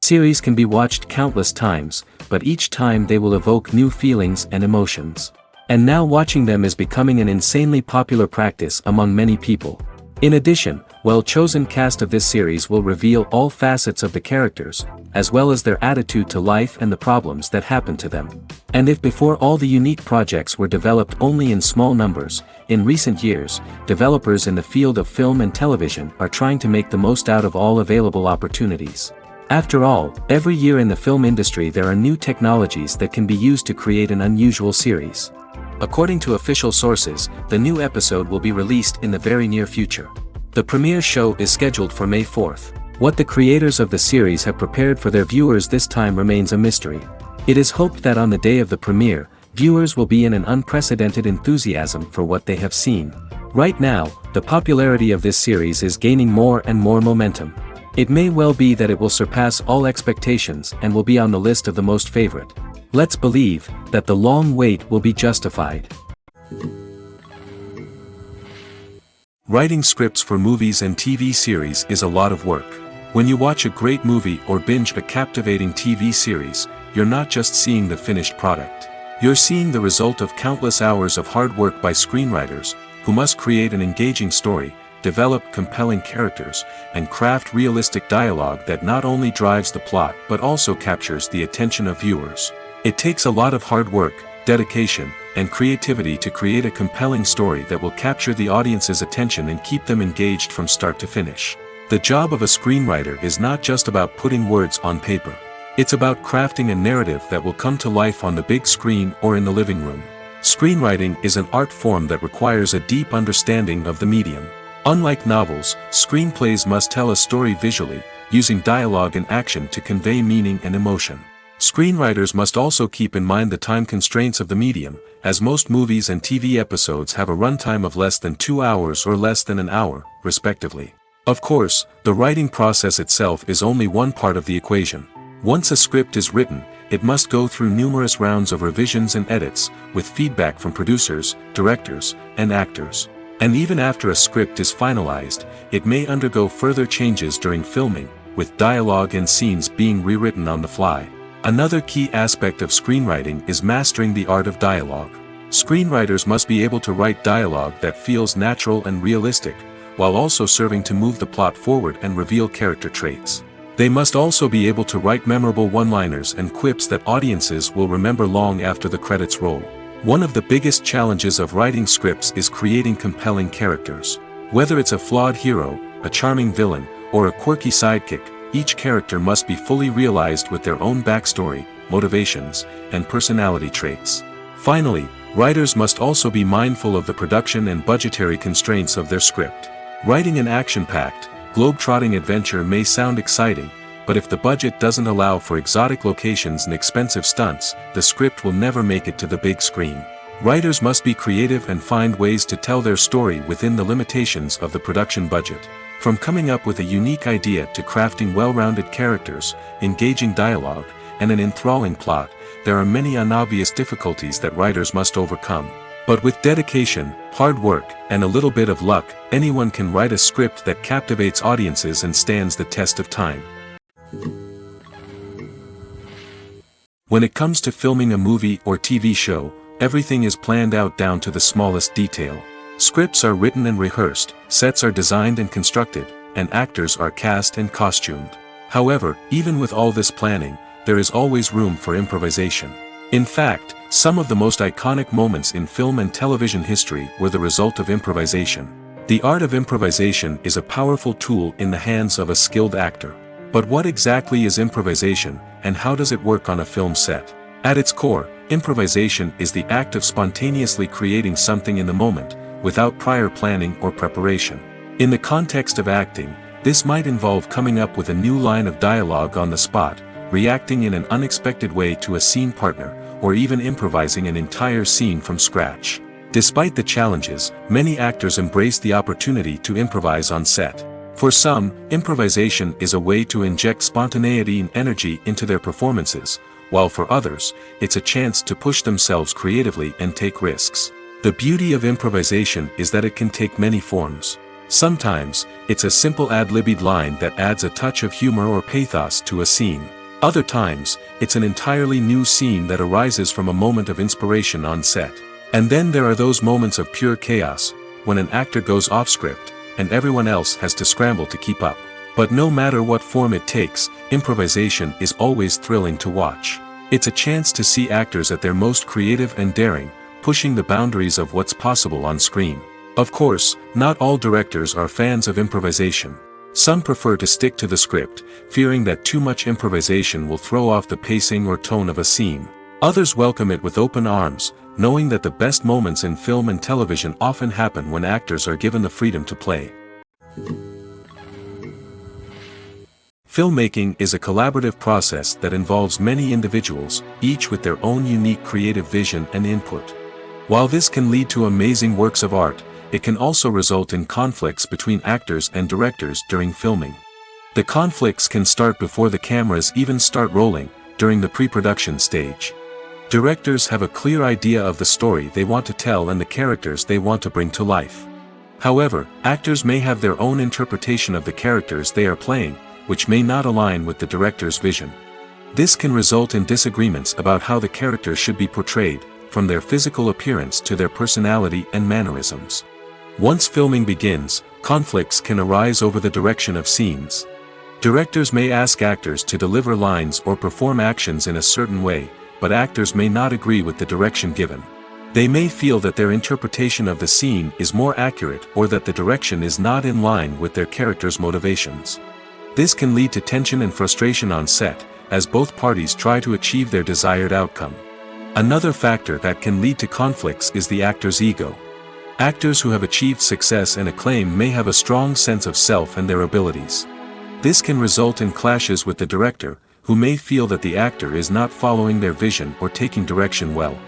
Series can be watched countless times, but each time they will evoke new feelings and emotions. And now watching them is becoming an insanely popular practice among many people. In addition, well-chosen cast of this series will reveal all facets of the characters, as well as their attitude to life and the problems that happen to them. And if before all the unique projects were developed only in small numbers, in recent years, developers in the field of film and television are trying to make the most out of all available opportunities. After all, every year in the film industry there are new technologies that can be used to create an unusual series. According to official sources, the new episode will be released in the very near future. The premiere show is scheduled for May 4th. What the creators of the series have prepared for their viewers this time remains a mystery. It is hoped that on the day of the premiere, viewers will be in an unprecedented enthusiasm for what they have seen. Right now, the popularity of this series is gaining more and more momentum. It may well be that it will surpass all expectations and will be on the list of the most favorite. Let's believe that the long wait will be justified. Writing scripts for movies and TV series is a lot of work. When you watch a great movie or binge a captivating TV series, you're not just seeing the finished product. You're seeing the result of countless hours of hard work by screenwriters, who must create an engaging story, develop compelling characters, and craft realistic dialogue that not only drives the plot but also captures the attention of viewers. It takes a lot of hard work, dedication, and creativity to create a compelling story that will capture the audience's attention and keep them engaged from start to finish. The job of a screenwriter is not just about putting words on paper. It's about crafting a narrative that will come to life on the big screen or in the living room. Screenwriting is an art form that requires a deep understanding of the medium. Unlike novels, screenplays must tell a story visually, using dialogue and action to convey meaning and emotion. Screenwriters must also keep in mind the time constraints of the medium, as most movies and TV episodes have a runtime of less than 2 hours or less than an hour, respectively. Of course, the writing process itself is only one part of the equation. Once a script is written, it must go through numerous rounds of revisions and edits, with feedback from producers, directors, and actors. And even after a script is finalized, it may undergo further changes during filming, with dialogue and scenes being rewritten on the fly. Another key aspect of screenwriting is mastering the art of dialogue. Screenwriters must be able to write dialogue that feels natural and realistic, while also serving to move the plot forward and reveal character traits. They must also be able to write memorable one-liners and quips that audiences will remember long after the credits roll. One of the biggest challenges of writing scripts is creating compelling characters. Whether it's a flawed hero, a charming villain, or a quirky sidekick, each character must be fully realized with their own backstory, motivations, and personality traits. Finally, writers must also be mindful of the production and budgetary constraints of their script. Writing an action-packed, globe-trotting adventure may sound exciting, but if the budget doesn't allow for exotic locations and expensive stunts, the script will never make it to the big screen. Writers must be creative and find ways to tell their story within the limitations of the production budget. From coming up with a unique idea to crafting well-rounded characters, engaging dialogue, and an enthralling plot, there are many unobvious difficulties that writers must overcome. But with dedication, hard work, and a little bit of luck, anyone can write a script that captivates audiences and stands the test of time. When it comes to filming a movie or TV show, everything is planned out down to the smallest detail. Scripts are written and rehearsed, sets are designed and constructed, and actors are cast and costumed. However, even with all this planning, there is always room for improvisation. In fact, some of the most iconic moments in film and television history were the result of improvisation. The art of improvisation is a powerful tool in the hands of a skilled actor. But what exactly is improvisation, and how does it work on a film set? At its core, improvisation is the act of spontaneously creating something in the moment, without prior planning or preparation. In the context of acting, this might involve coming up with a new line of dialogue on the spot, reacting in an unexpected way to a scene partner, or even improvising an entire scene from scratch. Despite the challenges, many actors embrace the opportunity to improvise on set. For some, improvisation is a way to inject spontaneity and energy into their performances, while for others, it's a chance to push themselves creatively and take risks. The beauty of improvisation is that it can take many forms. Sometimes, it's a simple ad-libbed line that adds a touch of humor or pathos to a scene. Other times, it's an entirely new scene that arises from a moment of inspiration on set. And then there are those moments of pure chaos, when an actor goes off script, and everyone else has to scramble to keep up. But no matter what form it takes, improvisation is always thrilling to watch. It's a chance to see actors at their most creative and daring, pushing the boundaries of what's possible on screen. Of course, not all directors are fans of improvisation. Some prefer to stick to the script, fearing that too much improvisation will throw off the pacing or tone of a scene. Others welcome it with open arms, knowing that the best moments in film and television often happen when actors are given the freedom to play. Filmmaking is a collaborative process that involves many individuals, each with their own unique creative vision and input. While this can lead to amazing works of art, it can also result in conflicts between actors and directors during filming. The conflicts can start before the cameras even start rolling, during the pre-production stage. Directors have a clear idea of the story they want to tell and the characters they want to bring to life. However, actors may have their own interpretation of the characters they are playing, which may not align with the director's vision. This can result in disagreements about how the characters should be portrayed, from their physical appearance to their personality and mannerisms. Once filming begins, conflicts can arise over the direction of scenes. Directors may ask actors to deliver lines or perform actions in a certain way, but actors may not agree with the direction given. They may feel that their interpretation of the scene is more accurate or that the direction is not in line with their character's motivations. This can lead to tension and frustration on set, as both parties try to achieve their desired outcome. Another factor that can lead to conflicts is the actor's ego. Actors who have achieved success and acclaim may have a strong sense of self and their abilities. This can result in clashes with the director, who may feel that the actor is not following their vision or taking direction well.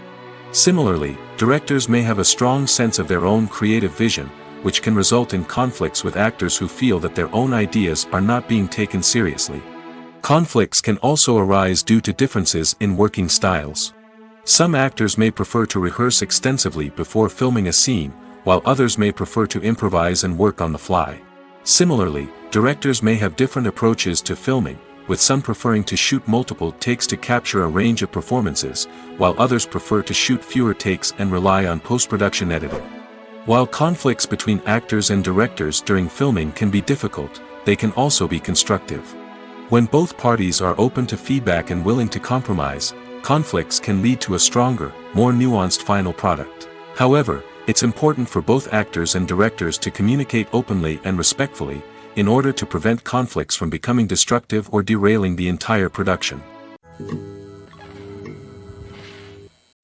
Similarly, directors may have a strong sense of their own creative vision, which can result in conflicts with actors who feel that their own ideas are not being taken seriously. Conflicts can also arise due to differences in working styles. Some actors may prefer to rehearse extensively before filming a scene, while others may prefer to improvise and work on the fly. Similarly, directors may have different approaches to filming, with some preferring to shoot multiple takes to capture a range of performances, while others prefer to shoot fewer takes and rely on post-production editing. While conflicts between actors and directors during filming can be difficult, they can also be constructive. When both parties are open to feedback and willing to compromise, conflicts can lead to a stronger, more nuanced final product. However, it's important for both actors and directors to communicate openly and respectfully, in order to prevent conflicts from becoming destructive or derailing the entire production.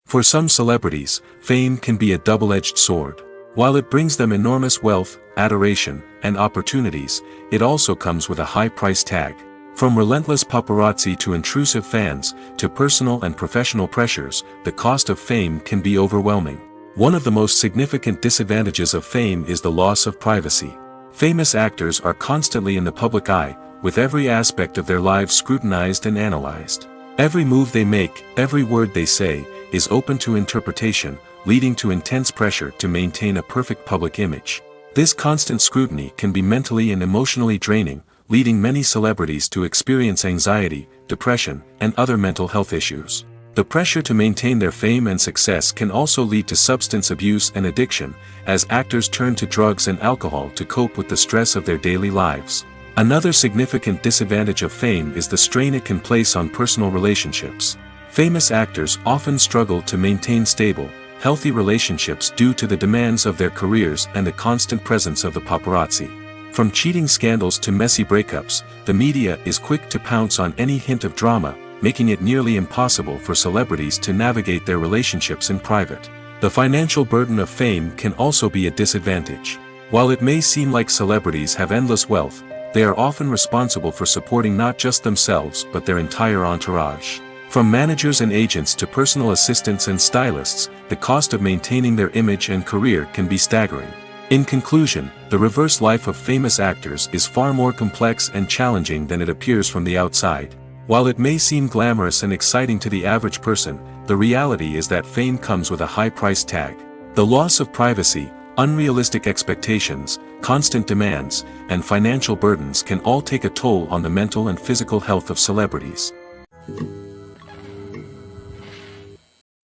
For some celebrities, fame can be a double-edged sword. While it brings them enormous wealth, adoration, and opportunities, it also comes with a high price tag. From relentless paparazzi to intrusive fans, to personal and professional pressures, the cost of fame can be overwhelming. One of the most significant disadvantages of fame is the loss of privacy. Famous actors are constantly in the public eye, with every aspect of their lives scrutinized and analyzed. Every move they make, every word they say, is open to interpretation, leading to intense pressure to maintain a perfect public image. This constant scrutiny can be mentally and emotionally draining, leading many celebrities to experience anxiety, depression, and other mental health issues. The pressure to maintain their fame and success can also lead to substance abuse and addiction, as actors turn to drugs and alcohol to cope with the stress of their daily lives. Another significant disadvantage of fame is the strain it can place on personal relationships. Famous actors often struggle to maintain stable, healthy relationships due to the demands of their careers and the constant presence of the paparazzi. From cheating scandals to messy breakups, the media is quick to pounce on any hint of drama, making it nearly impossible for celebrities to navigate their relationships in private. The financial burden of fame can also be a disadvantage. While it may seem like celebrities have endless wealth, they are often responsible for supporting not just themselves but their entire entourage. From managers and agents to personal assistants and stylists, the cost of maintaining their image and career can be staggering. In conclusion, the reverse life of famous actors is far more complex and challenging than it appears from the outside. While it may seem glamorous and exciting to the average person, the reality is that fame comes with a high price tag. The loss of privacy, unrealistic expectations, constant demands, and financial burdens can all take a toll on the mental and physical health of celebrities.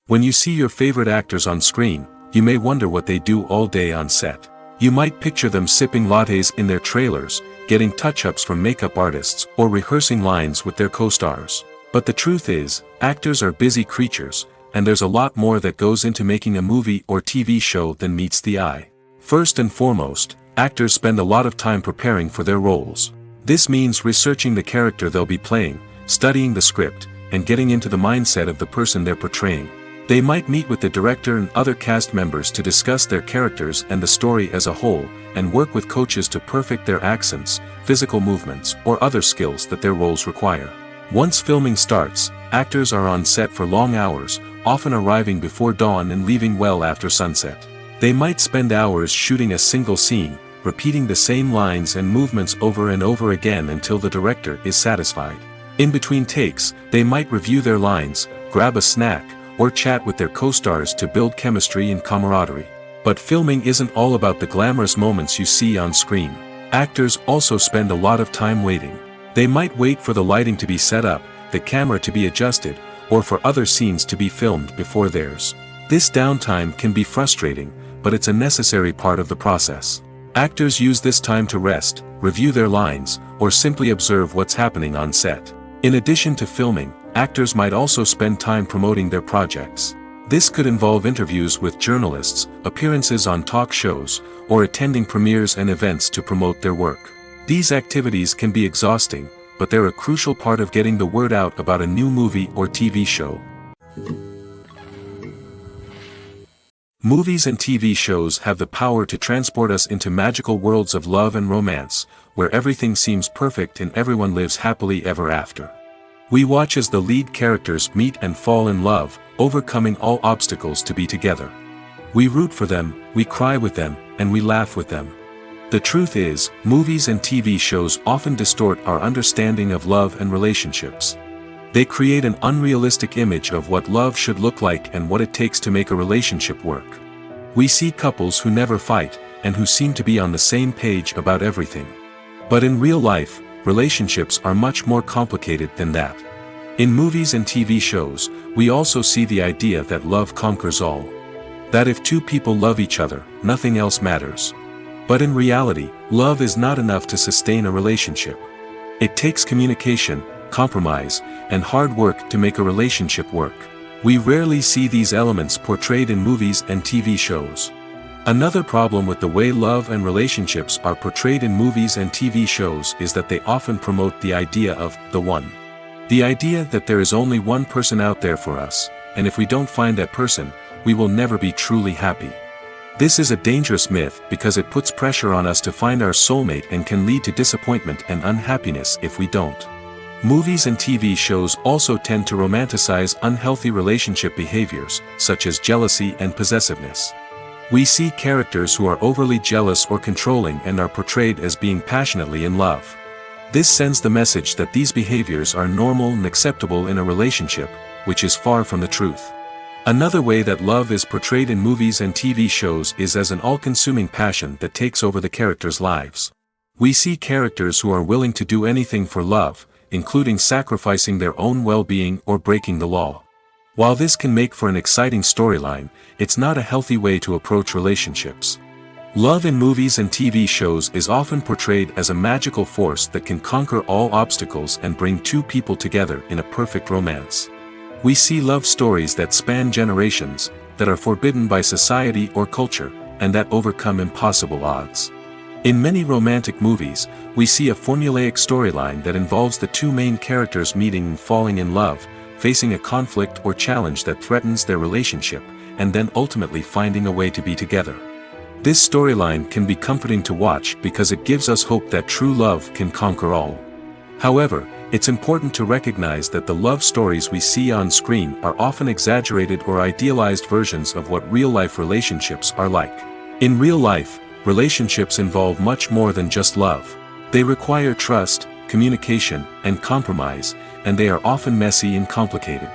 When you see your favorite actors on screen, you may wonder what they do all day on set. You might picture them sipping lattes in their trailers, getting touch-ups from makeup artists, or rehearsing lines with their co-stars. But the truth is, actors are busy creatures, and there's a lot more that goes into making a movie or TV show than meets the eye. First and foremost, actors spend a lot of time preparing for their roles. This means researching the character they'll be playing, studying the script, and getting into the mindset of the person they're portraying. They might meet with the director and other cast members to discuss their characters and the story as a whole, and work with coaches to perfect their accents, physical movements, or other skills that their roles require. Once filming starts, actors are on set for long hours, often arriving before dawn and leaving well after sunset. They might spend hours shooting a single scene, repeating the same lines and movements over and over again until the director is satisfied. In between takes, they might review their lines, grab a snack, or chat with their co-stars to build chemistry and camaraderie. But filming isn't all about the glamorous moments you see on screen. Actors also spend a lot of time waiting. They might wait for the lighting to be set up, the camera to be adjusted, or for other scenes to be filmed before theirs. This downtime can be frustrating, but it's a necessary part of the process. Actors use this time to rest, review their lines, or simply observe what's happening on set. In addition to filming, actors might also spend time promoting their projects. This could involve interviews with journalists, appearances on talk shows, or attending premieres and events to promote their work. These activities can be exhausting, but they're a crucial part of getting the word out about a new movie or TV show. Movies and TV shows have the power to transport us into magical worlds of love and romance, where everything seems perfect and everyone lives happily ever after. We watch as the lead characters meet and fall in love, overcoming all obstacles to be together. We root for them, we cry with them, and we laugh with them. The truth is, movies and TV shows often distort our understanding of love and relationships. They create an unrealistic image of what love should look like and what it takes to make a relationship work. We see couples who never fight, and who seem to be on the same page about everything. But in real life, relationships are much more complicated than that. In movies and TV shows, we also see the idea that love conquers all. That if two people love each other, nothing else matters. But in reality, love is not enough to sustain a relationship. It takes communication, compromise, and hard work to make a relationship work. We rarely see these elements portrayed in movies and TV shows. Another problem with the way love and relationships are portrayed in movies and TV shows is that they often promote the idea of the one. The idea that there is only one person out there for us, and if we don't find that person, we will never be truly happy. This is a dangerous myth because it puts pressure on us to find our soulmate and can lead to disappointment and unhappiness if we don't. Movies and TV shows also tend to romanticize unhealthy relationship behaviors, such as jealousy and possessiveness. We see characters who are overly jealous or controlling and are portrayed as being passionately in love. This sends the message that these behaviors are normal and acceptable in a relationship, which is far from the truth. Another way that love is portrayed in movies and TV shows is as an all-consuming passion that takes over the characters' lives. We see characters who are willing to do anything for love, including sacrificing their own well-being or breaking the law. While this can make for an exciting storyline, it's not a healthy way to approach relationships. Love in movies and TV shows is often portrayed as a magical force that can conquer all obstacles and bring two people together in a perfect romance. We see love stories that span generations, that are forbidden by society or culture, and that overcome impossible odds. In many romantic movies, we see a formulaic storyline that involves the two main characters meeting and falling in love, facing a conflict or challenge that threatens their relationship, and then ultimately finding a way to be together. This storyline can be comforting to watch because it gives us hope that true love can conquer all. However, it's important to recognize that the love stories we see on screen are often exaggerated or idealized versions of what real-life relationships are like. In real life, relationships involve much more than just love. They require trust, communication, and compromise, and they are often messy and complicated.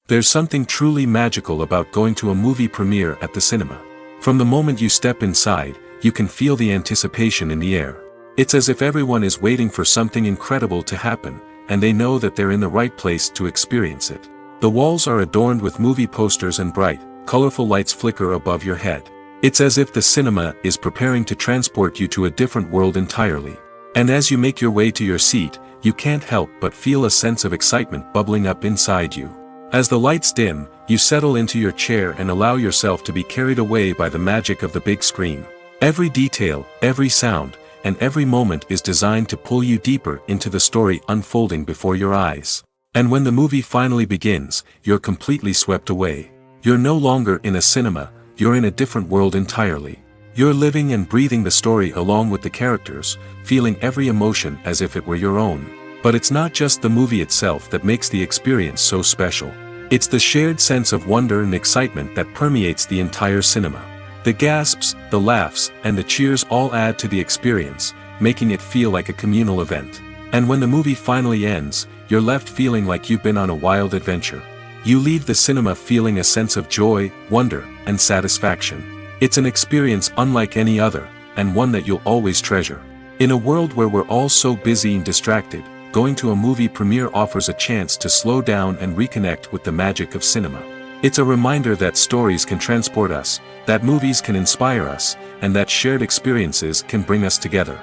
There's something truly magical about going to a movie premiere at the cinema. From the moment you step inside, you can feel the anticipation in the air. It's as if everyone is waiting for something incredible to happen, and they know that they're in the right place to experience it. The walls are adorned with movie posters and bright, colorful lights flicker above your head. It's as if the cinema is preparing to transport you to a different world entirely. And as you make your way to your seat, you can't help but feel a sense of excitement bubbling up inside you. As the lights dim, you settle into your chair and allow yourself to be carried away by the magic of the big screen. Every detail, every sound, and every moment is designed to pull you deeper into the story unfolding before your eyes. And when the movie finally begins, you're completely swept away. You're no longer in a cinema, you're in a different world entirely. You're living and breathing the story along with the characters, feeling every emotion as if it were your own. But it's not just the movie itself that makes the experience so special. It's the shared sense of wonder and excitement that permeates the entire cinema. The gasps, the laughs, and the cheers all add to the experience, making it feel like a communal event. And when the movie finally ends, you're left feeling like you've been on a wild adventure. You leave the cinema feeling a sense of joy, wonder, and satisfaction. It's an experience unlike any other, and one that you'll always treasure. In a world where we're all so busy and distracted, going to a movie premiere offers a chance to slow down and reconnect with the magic of cinema. It's a reminder that stories can transport us, that movies can inspire us, and that shared experiences can bring us together.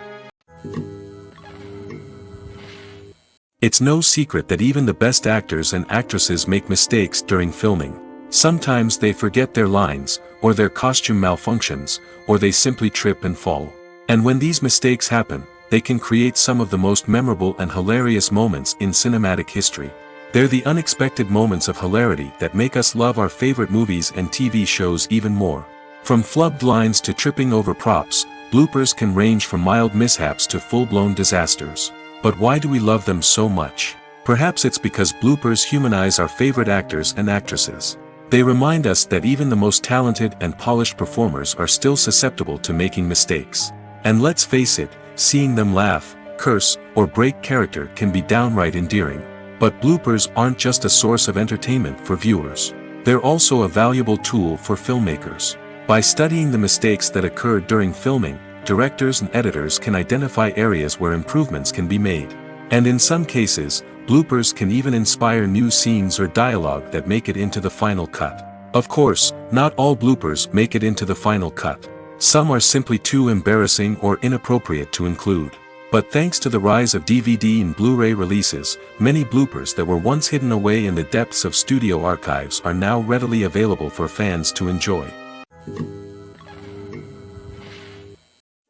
It's no secret that even the best actors and actresses make mistakes during filming. Sometimes they forget their lines, or their costume malfunctions, or they simply trip and fall. And when these mistakes happen, they can create some of the most memorable and hilarious moments in cinematic history. They're the unexpected moments of hilarity that make us love our favorite movies and TV shows even more. From flubbed lines to tripping over props, bloopers can range from mild mishaps to full-blown disasters. But why do we love them so much? Perhaps it's because bloopers humanize our favorite actors and actresses. They remind us that even the most talented and polished performers are still susceptible to making mistakes. And let's face it, seeing them laugh, curse, or break character can be downright endearing. But bloopers aren't just a source of entertainment for viewers. They're also a valuable tool for filmmakers. By studying the mistakes that occurred during filming, directors and editors can identify areas where improvements can be made. And in some cases, bloopers can even inspire new scenes or dialogue that make it into the final cut. Of course, not all bloopers make it into the final cut. Some are simply too embarrassing or inappropriate to include. But thanks to the rise of DVD and Blu-ray releases, many bloopers that were once hidden away in the depths of studio archives are now readily available for fans to enjoy.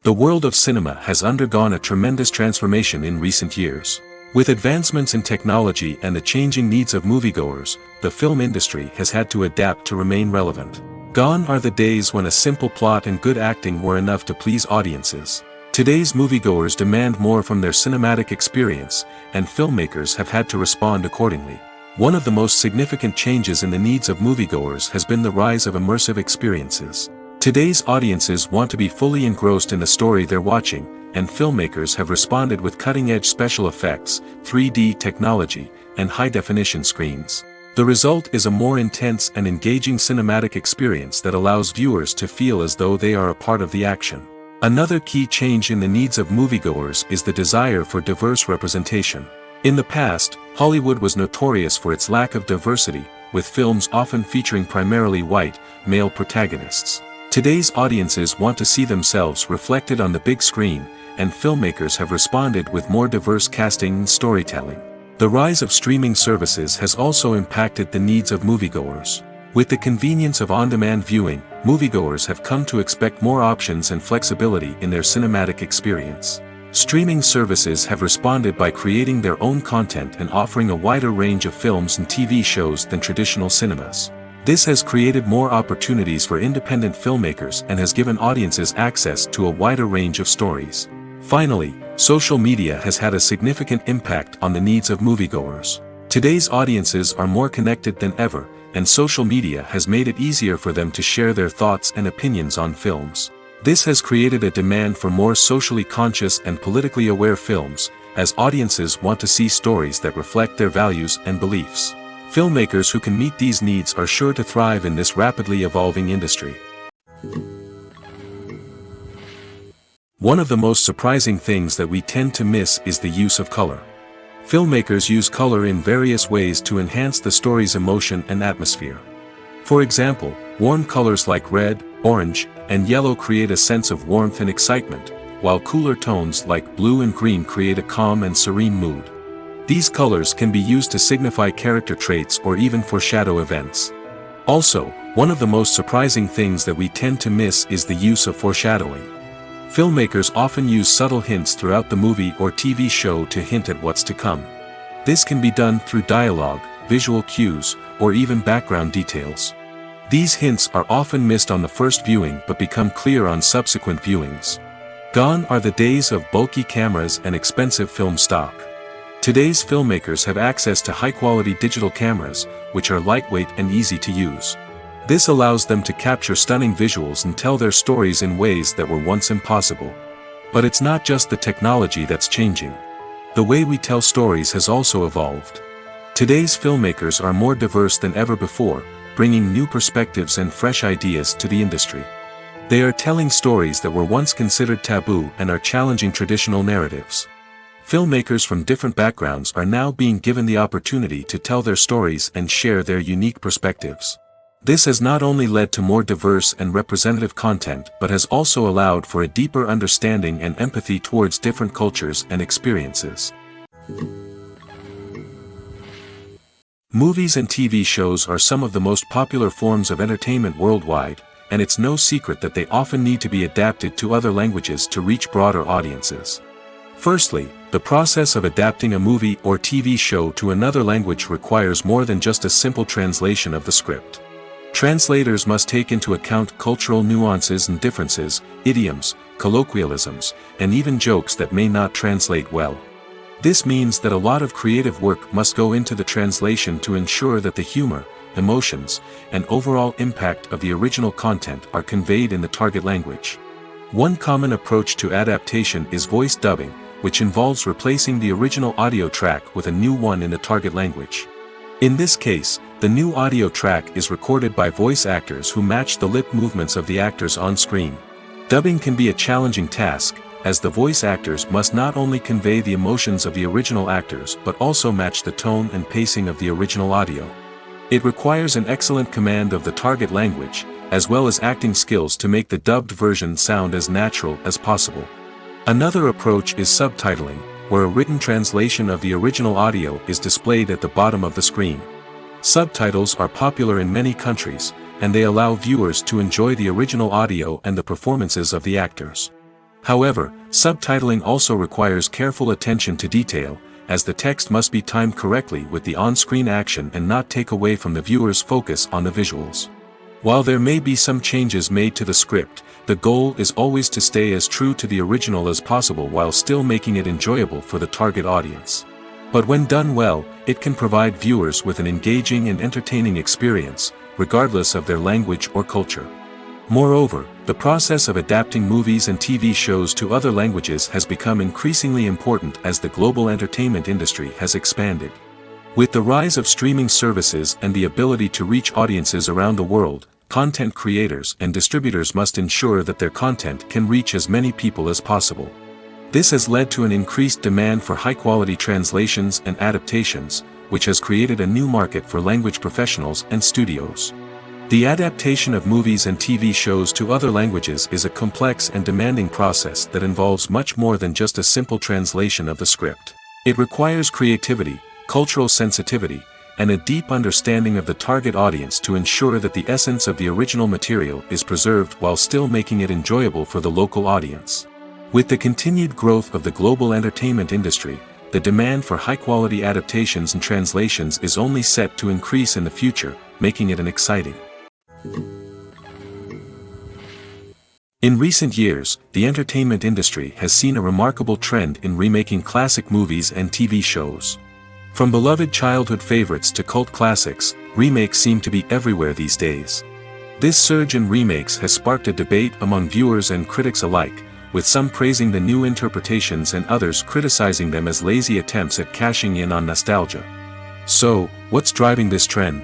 The world of cinema has undergone a tremendous transformation in recent years. With advancements in technology and the changing needs of moviegoers, the film industry has had to adapt to remain relevant. Gone are the days when a simple plot and good acting were enough to please audiences. Today's moviegoers demand more from their cinematic experience, and filmmakers have had to respond accordingly. One of the most significant changes in the needs of moviegoers has been the rise of immersive experiences. Today's audiences want to be fully engrossed in the story they're watching, and filmmakers have responded with cutting-edge special effects, 3D technology, and high-definition screens. The result is a more intense and engaging cinematic experience that allows viewers to feel as though they are a part of the action. Another key change in the needs of moviegoers is the desire for diverse representation. In the past, Hollywood was notorious for its lack of diversity, with films often featuring primarily white, male protagonists. Today's audiences want to see themselves reflected on the big screen, and filmmakers have responded with more diverse casting and storytelling. The rise of streaming services has also impacted the needs of moviegoers. With the convenience of on-demand viewing, moviegoers have come to expect more options and flexibility in their cinematic experience. Streaming services have responded by creating their own content and offering a wider range of films and TV shows than traditional cinemas. This has created more opportunities for independent filmmakers and has given audiences access to a wider range of stories. Finally, social media has had a significant impact on the needs of moviegoers. Today's audiences are more connected than ever, and social media has made it easier for them to share their thoughts and opinions on films. This has created a demand for more socially conscious and politically aware films, as audiences want to see stories that reflect their values and beliefs. Filmmakers who can meet these needs are sure to thrive in this rapidly evolving industry. One of the most surprising things that we tend to miss is the use of color. Filmmakers use color in various ways to enhance the story's emotion and atmosphere. For example, warm colors like red, orange, and yellow create a sense of warmth and excitement, while cooler tones like blue and green create a calm and serene mood. These colors can be used to signify character traits or even foreshadow events. Also, one of the most surprising things that we tend to miss is the use of foreshadowing. Filmmakers often use subtle hints throughout the movie or TV show to hint at what's to come. This can be done through dialogue, visual cues, or even background details. These hints are often missed on the first viewing but become clear on subsequent viewings. Gone are the days of bulky cameras and expensive film stock. Today's filmmakers have access to high-quality digital cameras, which are lightweight and easy to use. This allows them to capture stunning visuals and tell their stories in ways that were once impossible. But it's not just the technology that's changing. The way we tell stories has also evolved. Today's filmmakers are more diverse than ever before, bringing new perspectives and fresh ideas to the industry. They are telling stories that were once considered taboo and are challenging traditional narratives. Filmmakers from different backgrounds are now being given the opportunity to tell their stories and share their unique perspectives. This has not only led to more diverse and representative content but has also allowed for a deeper understanding and empathy towards different cultures and experiences. Movies and TV shows are some of the most popular forms of entertainment worldwide, and it's no secret that they often need to be adapted to other languages to reach broader audiences. Firstly, the process of adapting a movie or TV show to another language requires more than just a simple translation of the script. Translators must take into account cultural nuances and differences, idioms, colloquialisms, and even jokes that may not translate well. This means that a lot of creative work must go into the translation to ensure that the humor, emotions, and overall impact of the original content are conveyed in the target language. One common approach to adaptation is voice dubbing, which involves replacing the original audio track with a new one in the target language. In this case, the new audio track is recorded by voice actors who match the lip movements of the actors on screen. Dubbing can be a challenging task, as the voice actors must not only convey the emotions of the original actors but also match the tone and pacing of the original audio. It requires an excellent command of the target language, as well as acting skills to make the dubbed version sound as natural as possible. Another approach is subtitling, where a written translation of the original audio is displayed at the bottom of the screen. Subtitles are popular in many countries, and they allow viewers to enjoy the original audio and the performances of the actors. However, subtitling also requires careful attention to detail, as the text must be timed correctly with the on-screen action and not take away from the viewer's focus on the visuals. While there may be some changes made to the script, the goal is always to stay as true to the original as possible while still making it enjoyable for the target audience. But when done well, it can provide viewers with an engaging and entertaining experience, regardless of their language or culture. Moreover, the process of adapting movies and TV shows to other languages has become increasingly important as the global entertainment industry has expanded. With the rise of streaming services and the ability to reach audiences around the world, content creators and distributors must ensure that their content can reach as many people as possible. This has led to an increased demand for high-quality translations and adaptations, which has created a new market for language professionals and studios. The adaptation of movies and TV shows to other languages is a complex and demanding process that involves much more than just a simple translation of the script. It requires creativity, cultural sensitivity, and a deep understanding of the target audience to ensure that the essence of the original material is preserved while still making it enjoyable for the local audience. With the continued growth of the global entertainment industry, the demand for high-quality adaptations and translations is only set to increase in the future, making it an exciting. In recent years, the entertainment industry has seen a remarkable trend in remaking classic movies and TV shows. From beloved childhood favorites to cult classics, remakes seem to be everywhere these days. This surge in remakes has sparked a debate among viewers and critics alike, with some praising the new interpretations and others criticizing them as lazy attempts at cashing in on nostalgia. So, what's driving this trend?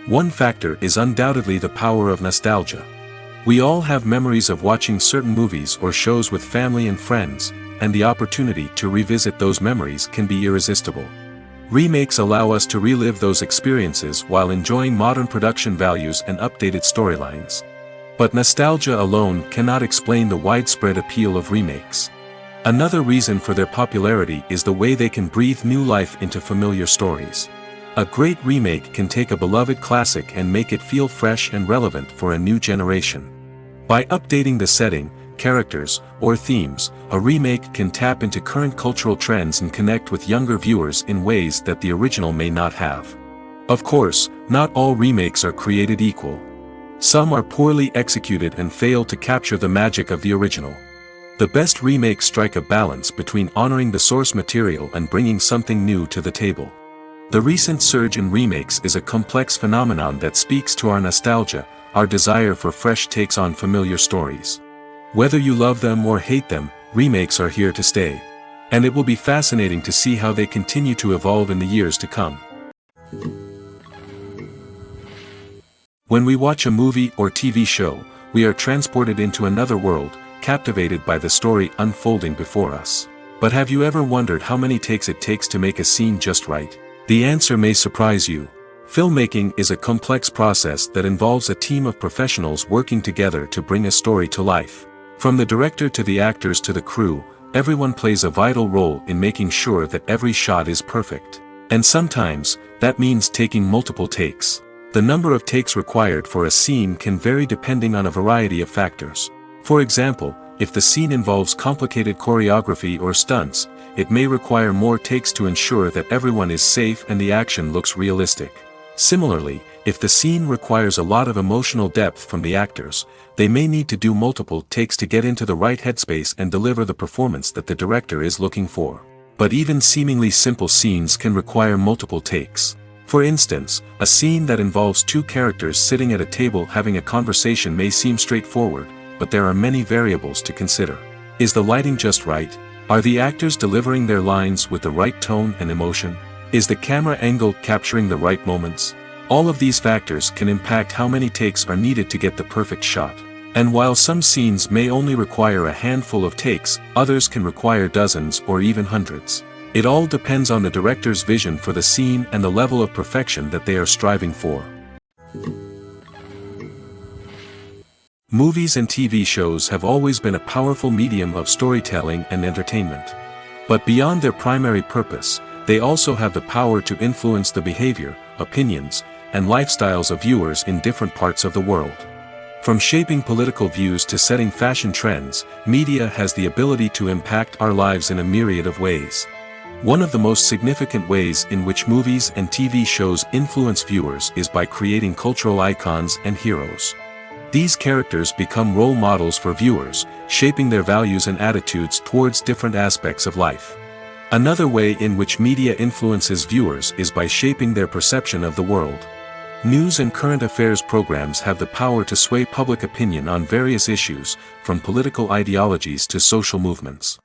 One factor is undoubtedly the power of nostalgia. We all have memories of watching certain movies or shows with family and friends, and the opportunity to revisit those memories can be irresistible. Remakes allow us to relive those experiences while enjoying modern production values and updated storylines. But nostalgia alone cannot explain the widespread appeal of remakes. Another reason for their popularity is the way they can breathe new life into familiar stories. A great remake can take a beloved classic and make it feel fresh and relevant for a new generation. By updating the setting, characters, or themes, a remake can tap into current cultural trends and connect with younger viewers in ways that the original may not have. Of course, not all remakes are created equal. Some are poorly executed and fail to capture the magic of the original. The best remakes strike a balance between honoring the source material and bringing something new to the table. The recent surge in remakes is a complex phenomenon that speaks to our nostalgia, our desire for fresh takes on familiar stories. Whether you love them or hate them, remakes are here to stay. And it will be fascinating to see how they continue to evolve in the years to come. When we watch a movie or TV show, we are transported into another world, captivated by the story unfolding before us. But have you ever wondered how many takes it takes to make a scene just right? The answer may surprise you. Filmmaking is a complex process that involves a team of professionals working together to bring a story to life. From the director to the actors to the crew, everyone plays a vital role in making sure that every shot is perfect. And sometimes, that means taking multiple takes. The number of takes required for a scene can vary depending on a variety of factors. For example, if the scene involves complicated choreography or stunts, it may require more takes to ensure that everyone is safe and the action looks realistic. Similarly, if the scene requires a lot of emotional depth from the actors, they may need to do multiple takes to get into the right headspace and deliver the performance that the director is looking for. But even seemingly simple scenes can require multiple takes. For instance, a scene that involves two characters sitting at a table having a conversation may seem straightforward, but there are many variables to consider. Is the lighting just right? Are the actors delivering their lines with the right tone and emotion? Is the camera angle capturing the right moments? All of these factors can impact how many takes are needed to get the perfect shot. And while some scenes may only require a handful of takes, others can require dozens or even hundreds. It all depends on the director's vision for the scene and the level of perfection that they are striving for. Movies and TV shows have always been a powerful medium of storytelling and entertainment. But beyond their primary purpose, they also have the power to influence the behavior, opinions, and lifestyles of viewers in different parts of the world. From shaping political views to setting fashion trends, media has the ability to impact our lives in a myriad of ways. One of the most significant ways in which movies and TV shows influence viewers is by creating cultural icons and heroes. These characters become role models for viewers, shaping their values and attitudes towards different aspects of life. Another way in which media influences viewers is by shaping their perception of the world. News and current affairs programs have the power to sway public opinion on various issues, from political ideologies to social movements.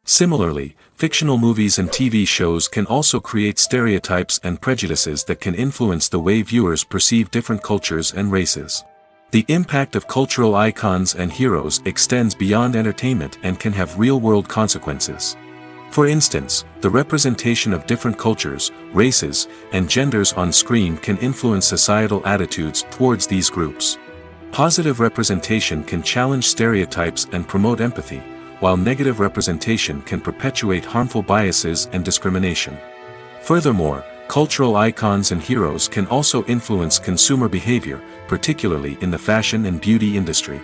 Similarly, fictional movies and TV shows can also create stereotypes and prejudices that can influence the way viewers perceive different cultures and races. The impact of cultural icons and heroes extends beyond entertainment and can have real-world consequences. For instance, the representation of different cultures, races, and genders on screen can influence societal attitudes towards these groups. Positive representation can challenge stereotypes and promote empathy, while negative representation can perpetuate harmful biases and discrimination. Furthermore, cultural icons and heroes can also influence consumer behavior, particularly in the fashion and beauty industry.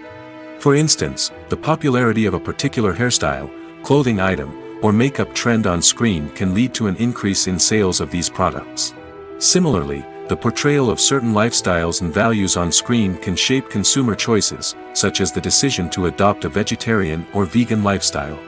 For instance, the popularity of a particular hairstyle, clothing item, or makeup trend on screen can lead to an increase in sales of these products. Similarly, the portrayal of certain lifestyles and values on screen can shape consumer choices, such as the decision to adopt a vegetarian or vegan lifestyle.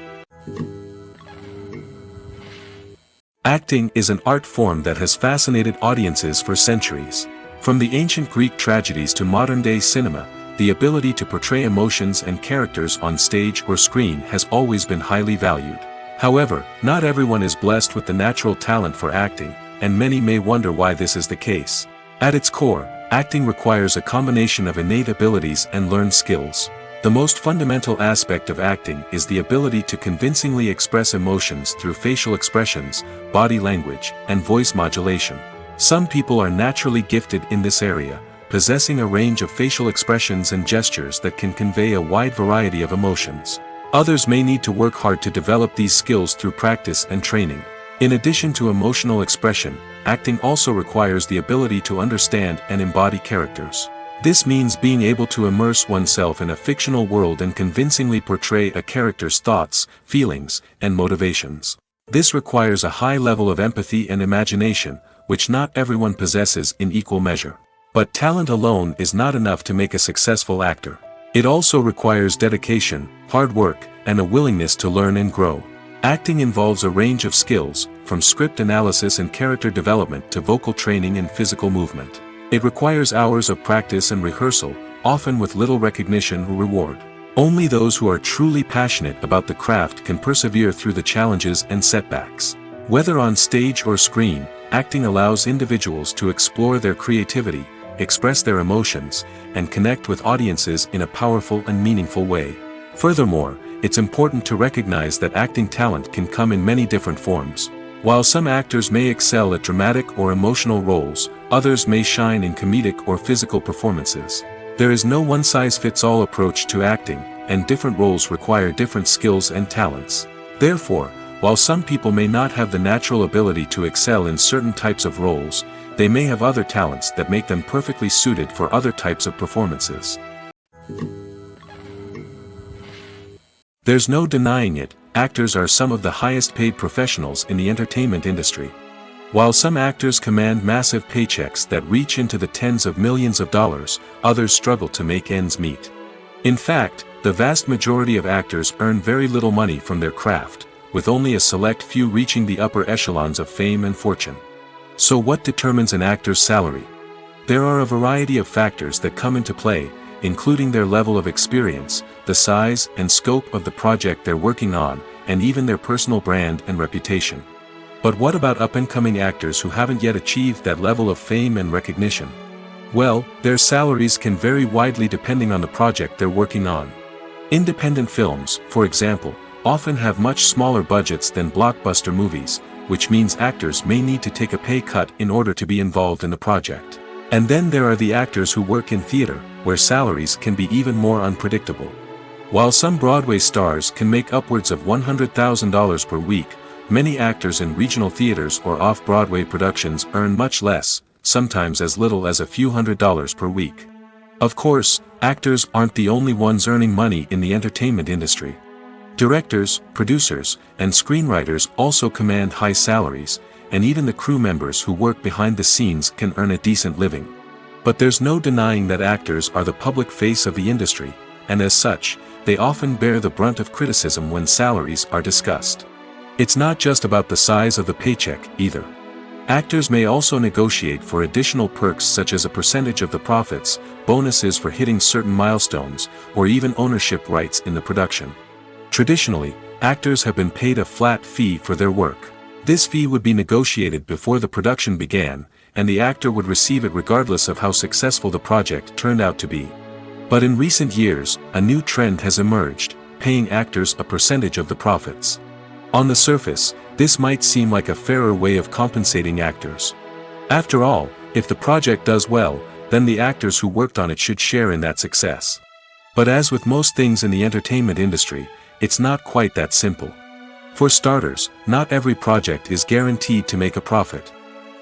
Acting is an art form that has fascinated audiences for centuries. From the ancient Greek tragedies to modern-day cinema, the ability to portray emotions and characters on stage or screen has always been highly valued. However, not everyone is blessed with the natural talent for acting, and many may wonder why this is the case. At its core, acting requires a combination of innate abilities and learned skills. The most fundamental aspect of acting is the ability to convincingly express emotions through facial expressions, body language, and voice modulation. Some people are naturally gifted in this area, possessing a range of facial expressions and gestures that can convey a wide variety of emotions. Others may need to work hard to develop these skills through practice and training. In addition to emotional expression, acting also requires the ability to understand and embody characters. This means being able to immerse oneself in a fictional world and convincingly portray a character's thoughts, feelings, and motivations. This requires a high level of empathy and imagination, which not everyone possesses in equal measure. But talent alone is not enough to make a successful actor. It also requires dedication, hard work, and a willingness to learn and grow. Acting involves a range of skills, from script analysis and character development to vocal training and physical movement. It requires hours of practice and rehearsal, often with little recognition or reward. Only those who are truly passionate about the craft can persevere through the challenges and setbacks. Whether on stage or screen, acting allows individuals to explore their creativity, express their emotions, and connect with audiences in a powerful and meaningful way. Furthermore, it's important to recognize that acting talent can come in many different forms. While some actors may excel at dramatic or emotional roles, others may shine in comedic or physical performances. There is no one-size-fits-all approach to acting, and different roles require different skills and talents. Therefore, while some people may not have the natural ability to excel in certain types of roles, they may have other talents that make them perfectly suited for other types of performances. There's no denying it, actors are some of the highest paid professionals in the entertainment industry. While some actors command massive paychecks that reach into the tens of millions of dollars, others struggle to make ends meet. In fact, the vast majority of actors earn very little money from their craft, with only a select few reaching the upper echelons of fame and fortune. So what determines an actor's salary? There are a variety of factors that come into play, including their level of experience, the size and scope of the project they're working on, and even their personal brand and reputation. But what about up-and-coming actors who haven't yet achieved that level of fame and recognition? Well, their salaries can vary widely depending on the project they're working on. Independent films, for example, often have much smaller budgets than blockbuster movies, which means actors may need to take a pay cut in order to be involved in the project. And then there are the actors who work in theater, where salaries can be even more unpredictable. While some Broadway stars can make upwards of $100,000 per week, many actors in regional theaters or off-Broadway productions earn much less, sometimes as little as a few $100s per week. Of course, actors aren't the only ones earning money in the entertainment industry. Directors, producers, and screenwriters also command high salaries, and even the crew members who work behind the scenes can earn a decent living. But there's no denying that actors are the public face of the industry, and as such, they often bear the brunt of criticism when salaries are discussed. It's not just about the size of the paycheck, either. Actors may also negotiate for additional perks such as a percentage of the profits, bonuses for hitting certain milestones, or even ownership rights in the production. Traditionally, actors have been paid a flat fee for their work. This fee would be negotiated before the production began, and the actor would receive it regardless of how successful the project turned out to be. But in recent years, a new trend has emerged, paying actors a percentage of the profits. On the surface, this might seem like a fairer way of compensating actors. After all, if the project does well, then the actors who worked on it should share in that success. But as with most things in the entertainment industry, it's not quite that simple. For starters, not every project is guaranteed to make a profit.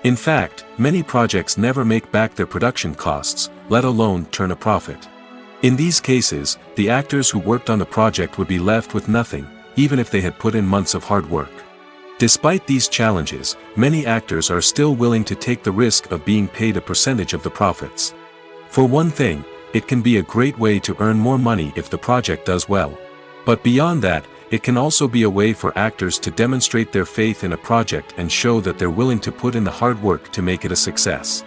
In fact, many projects never make back their production costs, let alone turn a profit. In these cases, the actors who worked on the project would be left with nothing, even if they had put in months of hard work. Despite these challenges, many actors are still willing to take the risk of being paid a percentage of the profits. For one thing, it can be a great way to earn more money if the project does well. But beyond that, it can also be a way for actors to demonstrate their faith in a project and show that they're willing to put in the hard work to make it a success.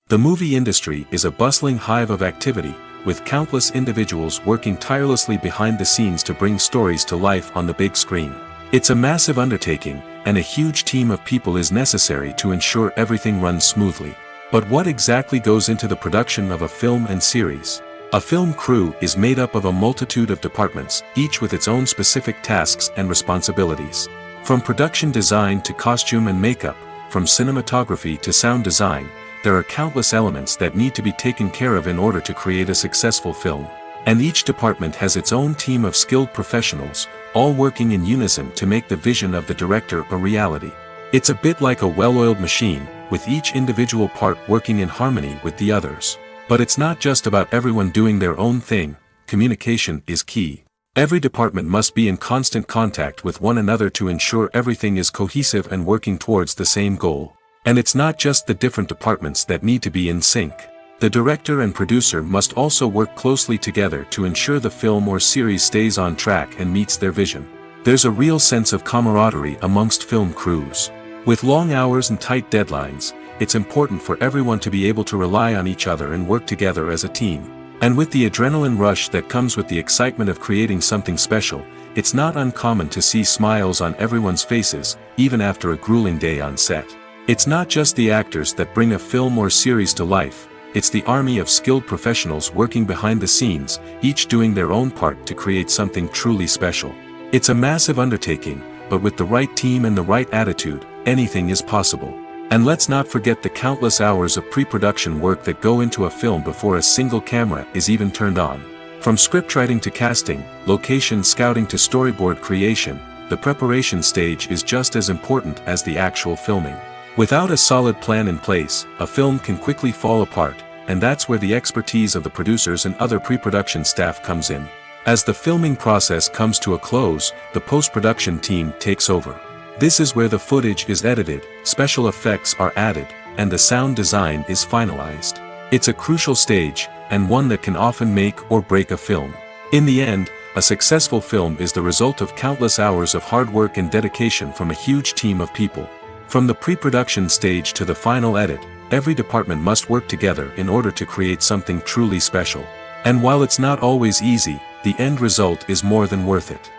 The movie industry is a bustling hive of activity, with countless individuals working tirelessly behind the scenes to bring stories to life on the big screen. It's a massive undertaking, and a huge team of people is necessary to ensure everything runs smoothly. But what exactly goes into the production of a film and series? A film crew is made up of a multitude of departments, each with its own specific tasks and responsibilities. From production design to costume and makeup, from cinematography to sound design, there are countless elements that need to be taken care of in order to create a successful film. And each department has its own team of skilled professionals, all working in unison to make the vision of the director a reality. It's a bit like a well-oiled machine, with each individual part working in harmony with the others. But it's not just about everyone doing their own thing, communication is key. Every department must be in constant contact with one another to ensure everything is cohesive and working towards the same goal. And it's not just the different departments that need to be in sync. The director and producer must also work closely together to ensure the film or series stays on track and meets their vision. There's a real sense of camaraderie amongst film crews. With long hours and tight deadlines, it's important for everyone to be able to rely on each other and work together as a team. And with the adrenaline rush that comes with the excitement of creating something special, it's not uncommon to see smiles on everyone's faces, even after a grueling day on set. It's not just the actors that bring a film or series to life, it's the army of skilled professionals working behind the scenes, each doing their own part to create something truly special. It's a massive undertaking, but with the right team and the right attitude, anything is possible. And let's not forget the countless hours of pre-production work that go into a film before a single camera is even turned on. From scriptwriting to casting, location scouting to storyboard creation, the preparation stage is just as important as the actual filming. Without a solid plan in place, a film can quickly fall apart, and that's where the expertise of the producers and other pre-production staff comes in. As the filming process comes to a close, the post-production team takes over. This is where the footage is edited, special effects are added, and the sound design is finalized. It's a crucial stage, and one that can often make or break a film. In the end, a successful film is the result of countless hours of hard work and dedication from a huge team of people. From the pre-production stage to the final edit, every department must work together in order to create something truly special. And while it's not always easy, the end result is more than worth it.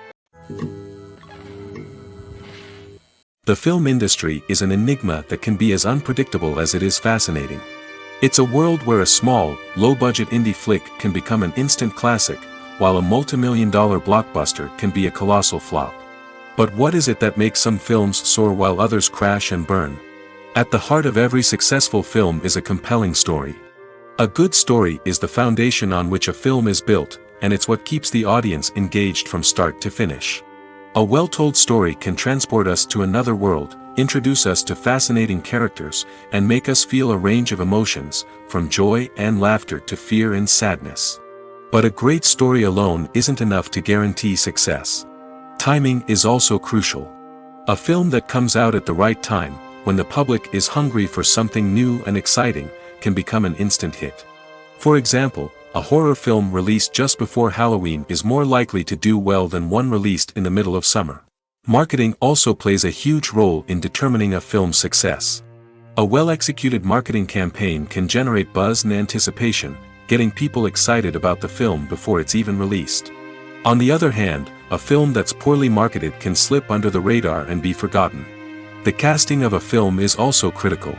The film industry is an enigma that can be as unpredictable as it is fascinating. It's a world where a small, low-budget indie flick can become an instant classic, while a multi-million-dollar blockbuster can be a colossal flop. But what is it that makes some films soar while others crash and burn? At the heart of every successful film is a compelling story. A good story is the foundation on which a film is built, and it's what keeps the audience engaged from start to finish. A well-told story can transport us to another world, introduce us to fascinating characters, and make us feel a range of emotions, from joy and laughter to fear and sadness. But a great story alone isn't enough to guarantee success. Timing is also crucial. A film that comes out at the right time, when the public is hungry for something new and exciting, can become an instant hit. For example, a horror film released just before Halloween is more likely to do well than one released in the middle of summer. Marketing also plays a huge role in determining a film's success. A well-executed marketing campaign can generate buzz and anticipation, getting people excited about the film before it's even released. On the other hand, a film that's poorly marketed can slip under the radar and be forgotten. The casting of a film is also critical.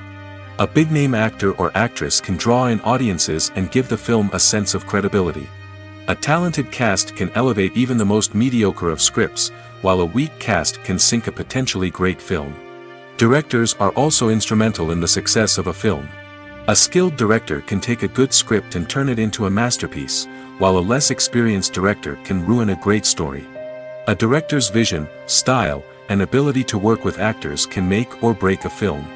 A big-name actor or actress can draw in audiences and give the film a sense of credibility. A talented cast can elevate even the most mediocre of scripts, while a weak cast can sink a potentially great film. Directors are also instrumental in the success of a film. A skilled director can take a good script and turn it into a masterpiece, while a less experienced director can ruin a great story. A director's vision, style, and ability to work with actors can make or break a film.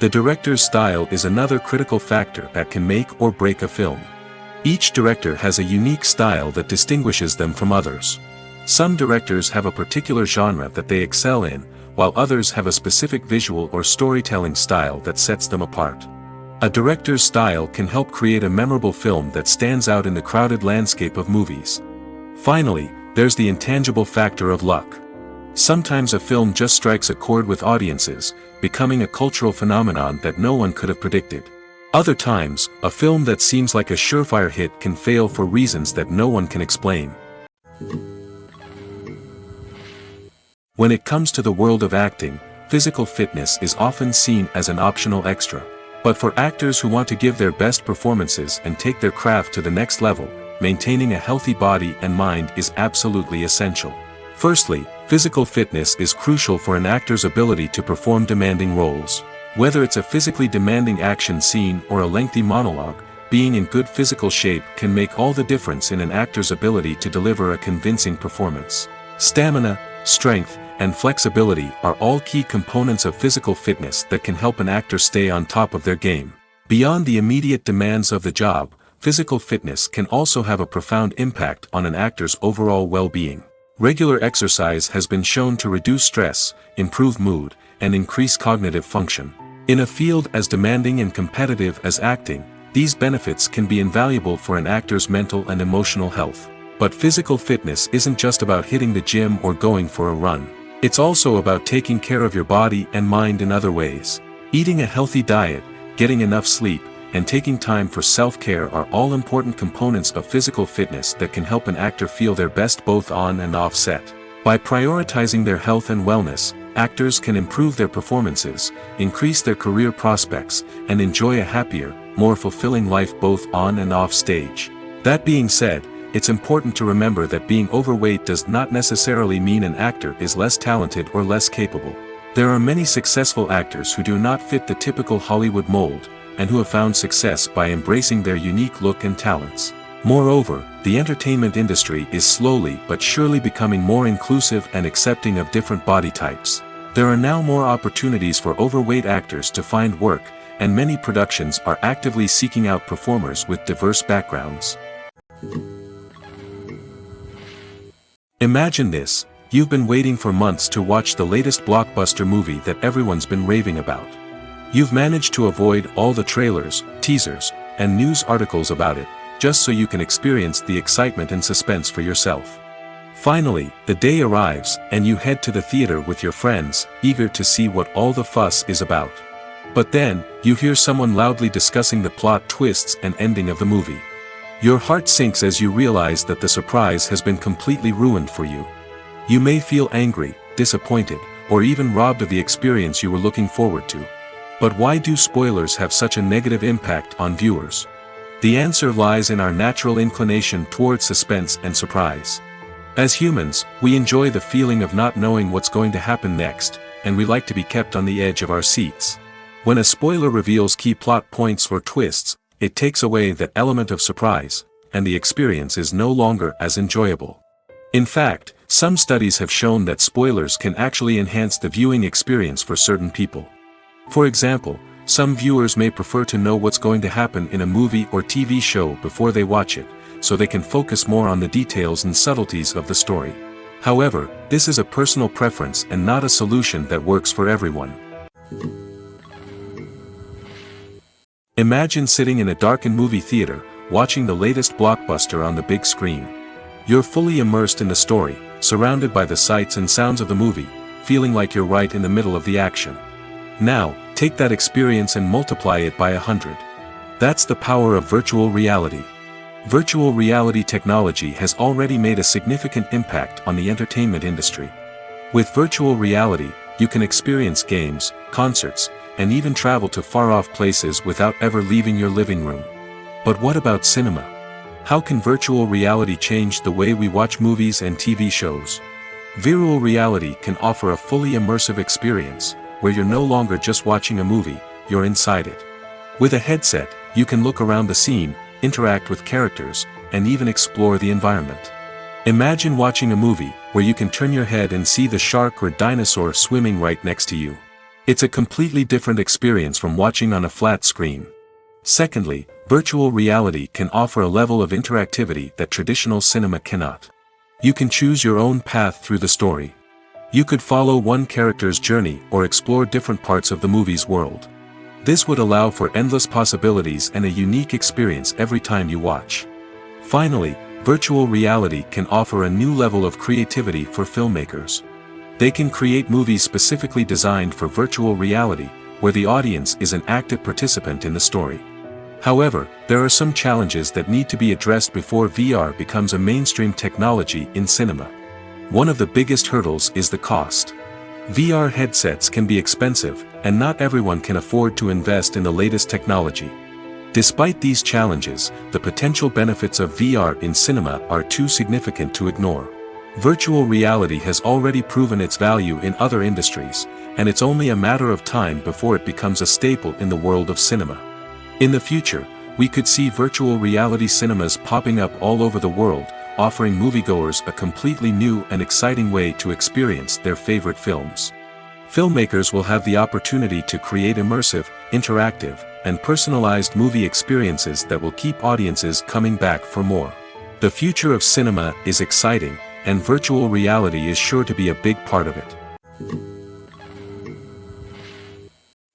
The director's style is another critical factor that can make or break a film. Each director has a unique style that distinguishes them from others. Some directors have a particular genre that they excel in, while others have a specific visual or storytelling style that sets them apart. A director's style can help create a memorable film that stands out in the crowded landscape of movies. Finally, there's the intangible factor of luck. Sometimes a film just strikes a chord with audiences, becoming a cultural phenomenon that no one could have predicted. Other times, a film that seems like a surefire hit can fail for reasons that no one can explain. When it comes to the world of acting, physical fitness is often seen as an optional extra. But for actors who want to give their best performances and take their craft to the next level, maintaining a healthy body and mind is absolutely essential. Firstly, physical fitness is crucial for an actor's ability to perform demanding roles. Whether it's a physically demanding action scene or a lengthy monologue, being in good physical shape can make all the difference in an actor's ability to deliver a convincing performance. Stamina, strength, and flexibility are all key components of physical fitness that can help an actor stay on top of their game. Beyond the immediate demands of the job, physical fitness can also have a profound impact on an actor's overall well-being. Regular exercise has been shown to reduce stress, improve mood, and increase cognitive function. In a field as demanding and competitive as acting, these benefits can be invaluable for an actor's mental and emotional health. But physical fitness isn't just about hitting the gym or going for a run. It's also about taking care of your body and mind in other ways. Eating a healthy diet, getting enough sleep, and taking time for self-care are all important components of physical fitness that can help an actor feel their best both on and off set. By prioritizing their health and wellness, actors can improve their performances, increase their career prospects, and enjoy a happier, more fulfilling life both on and off stage. That being said, it's important to remember that being overweight does not necessarily mean an actor is less talented or less capable. There are many successful actors who do not fit the typical Hollywood mold, and who have found success by embracing their unique look and talents. Moreover, the entertainment industry is slowly but surely becoming more inclusive and accepting of different body types. There are now more opportunities for overweight actors to find work, and many productions are actively seeking out performers with diverse backgrounds. Imagine this: you've been waiting for months to watch the latest blockbuster movie that everyone's been raving about. You've managed to avoid all the trailers, teasers, and news articles about it, just so you can experience the excitement and suspense for yourself. Finally, the day arrives, and you head to the theater with your friends, eager to see what all the fuss is about. But then, you hear someone loudly discussing the plot twists and ending of the movie. Your heart sinks as you realize that the surprise has been completely ruined for you. You may feel angry, disappointed, or even robbed of the experience you were looking forward to. But why do spoilers have such a negative impact on viewers? The answer lies in our natural inclination toward suspense and surprise. As humans, we enjoy the feeling of not knowing what's going to happen next, and we like to be kept on the edge of our seats. When a spoiler reveals key plot points or twists, it takes away that element of surprise, and the experience is no longer as enjoyable. In fact, some studies have shown that spoilers can actually enhance the viewing experience for certain people. For example, some viewers may prefer to know what's going to happen in a movie or TV show before they watch it, so they can focus more on the details and subtleties of the story. However, this is a personal preference and not a solution that works for everyone. Imagine sitting in a darkened movie theater, watching the latest blockbuster on the big screen. You're fully immersed in the story, surrounded by the sights and sounds of the movie, feeling like you're right in the middle of the action. Now, take that experience and multiply it by 100. That's the power of virtual reality. Virtual reality technology has already made a significant impact on the entertainment industry. With virtual reality, you can experience games, concerts, and even travel to far-off places without ever leaving your living room. But what about cinema? How can virtual reality change the way we watch movies and TV shows? Virtual reality can offer a fully immersive experience, where you're no longer just watching a movie, you're inside it. With a headset, you can look around the scene, interact with characters, and even explore the environment. Imagine watching a movie, where you can turn your head and see the shark or dinosaur swimming right next to you. It's a completely different experience from watching on a flat screen. Secondly, virtual reality can offer a level of interactivity that traditional cinema cannot. You can choose your own path through the story. You could follow one character's journey or explore different parts of the movie's world. This would allow for endless possibilities and a unique experience every time you watch. Finally, virtual reality can offer a new level of creativity for filmmakers. They can create movies specifically designed for virtual reality, where the audience is an active participant in the story. However, there are some challenges that need to be addressed before VR becomes a mainstream technology in cinema. One of the biggest hurdles is the cost. VR headsets can be expensive, and not everyone can afford to invest in the latest technology. Despite these challenges, the potential benefits of VR in cinema are too significant to ignore. Virtual reality has already proven its value in other industries, and it's only a matter of time before it becomes a staple in the world of cinema. In the future, we could see virtual reality cinemas popping up all over the world, offering moviegoers a completely new and exciting way to experience their favorite films. Filmmakers will have the opportunity to create immersive, interactive, and personalized movie experiences that will keep audiences coming back for more. The future of cinema is exciting, and virtual reality is sure to be a big part of it.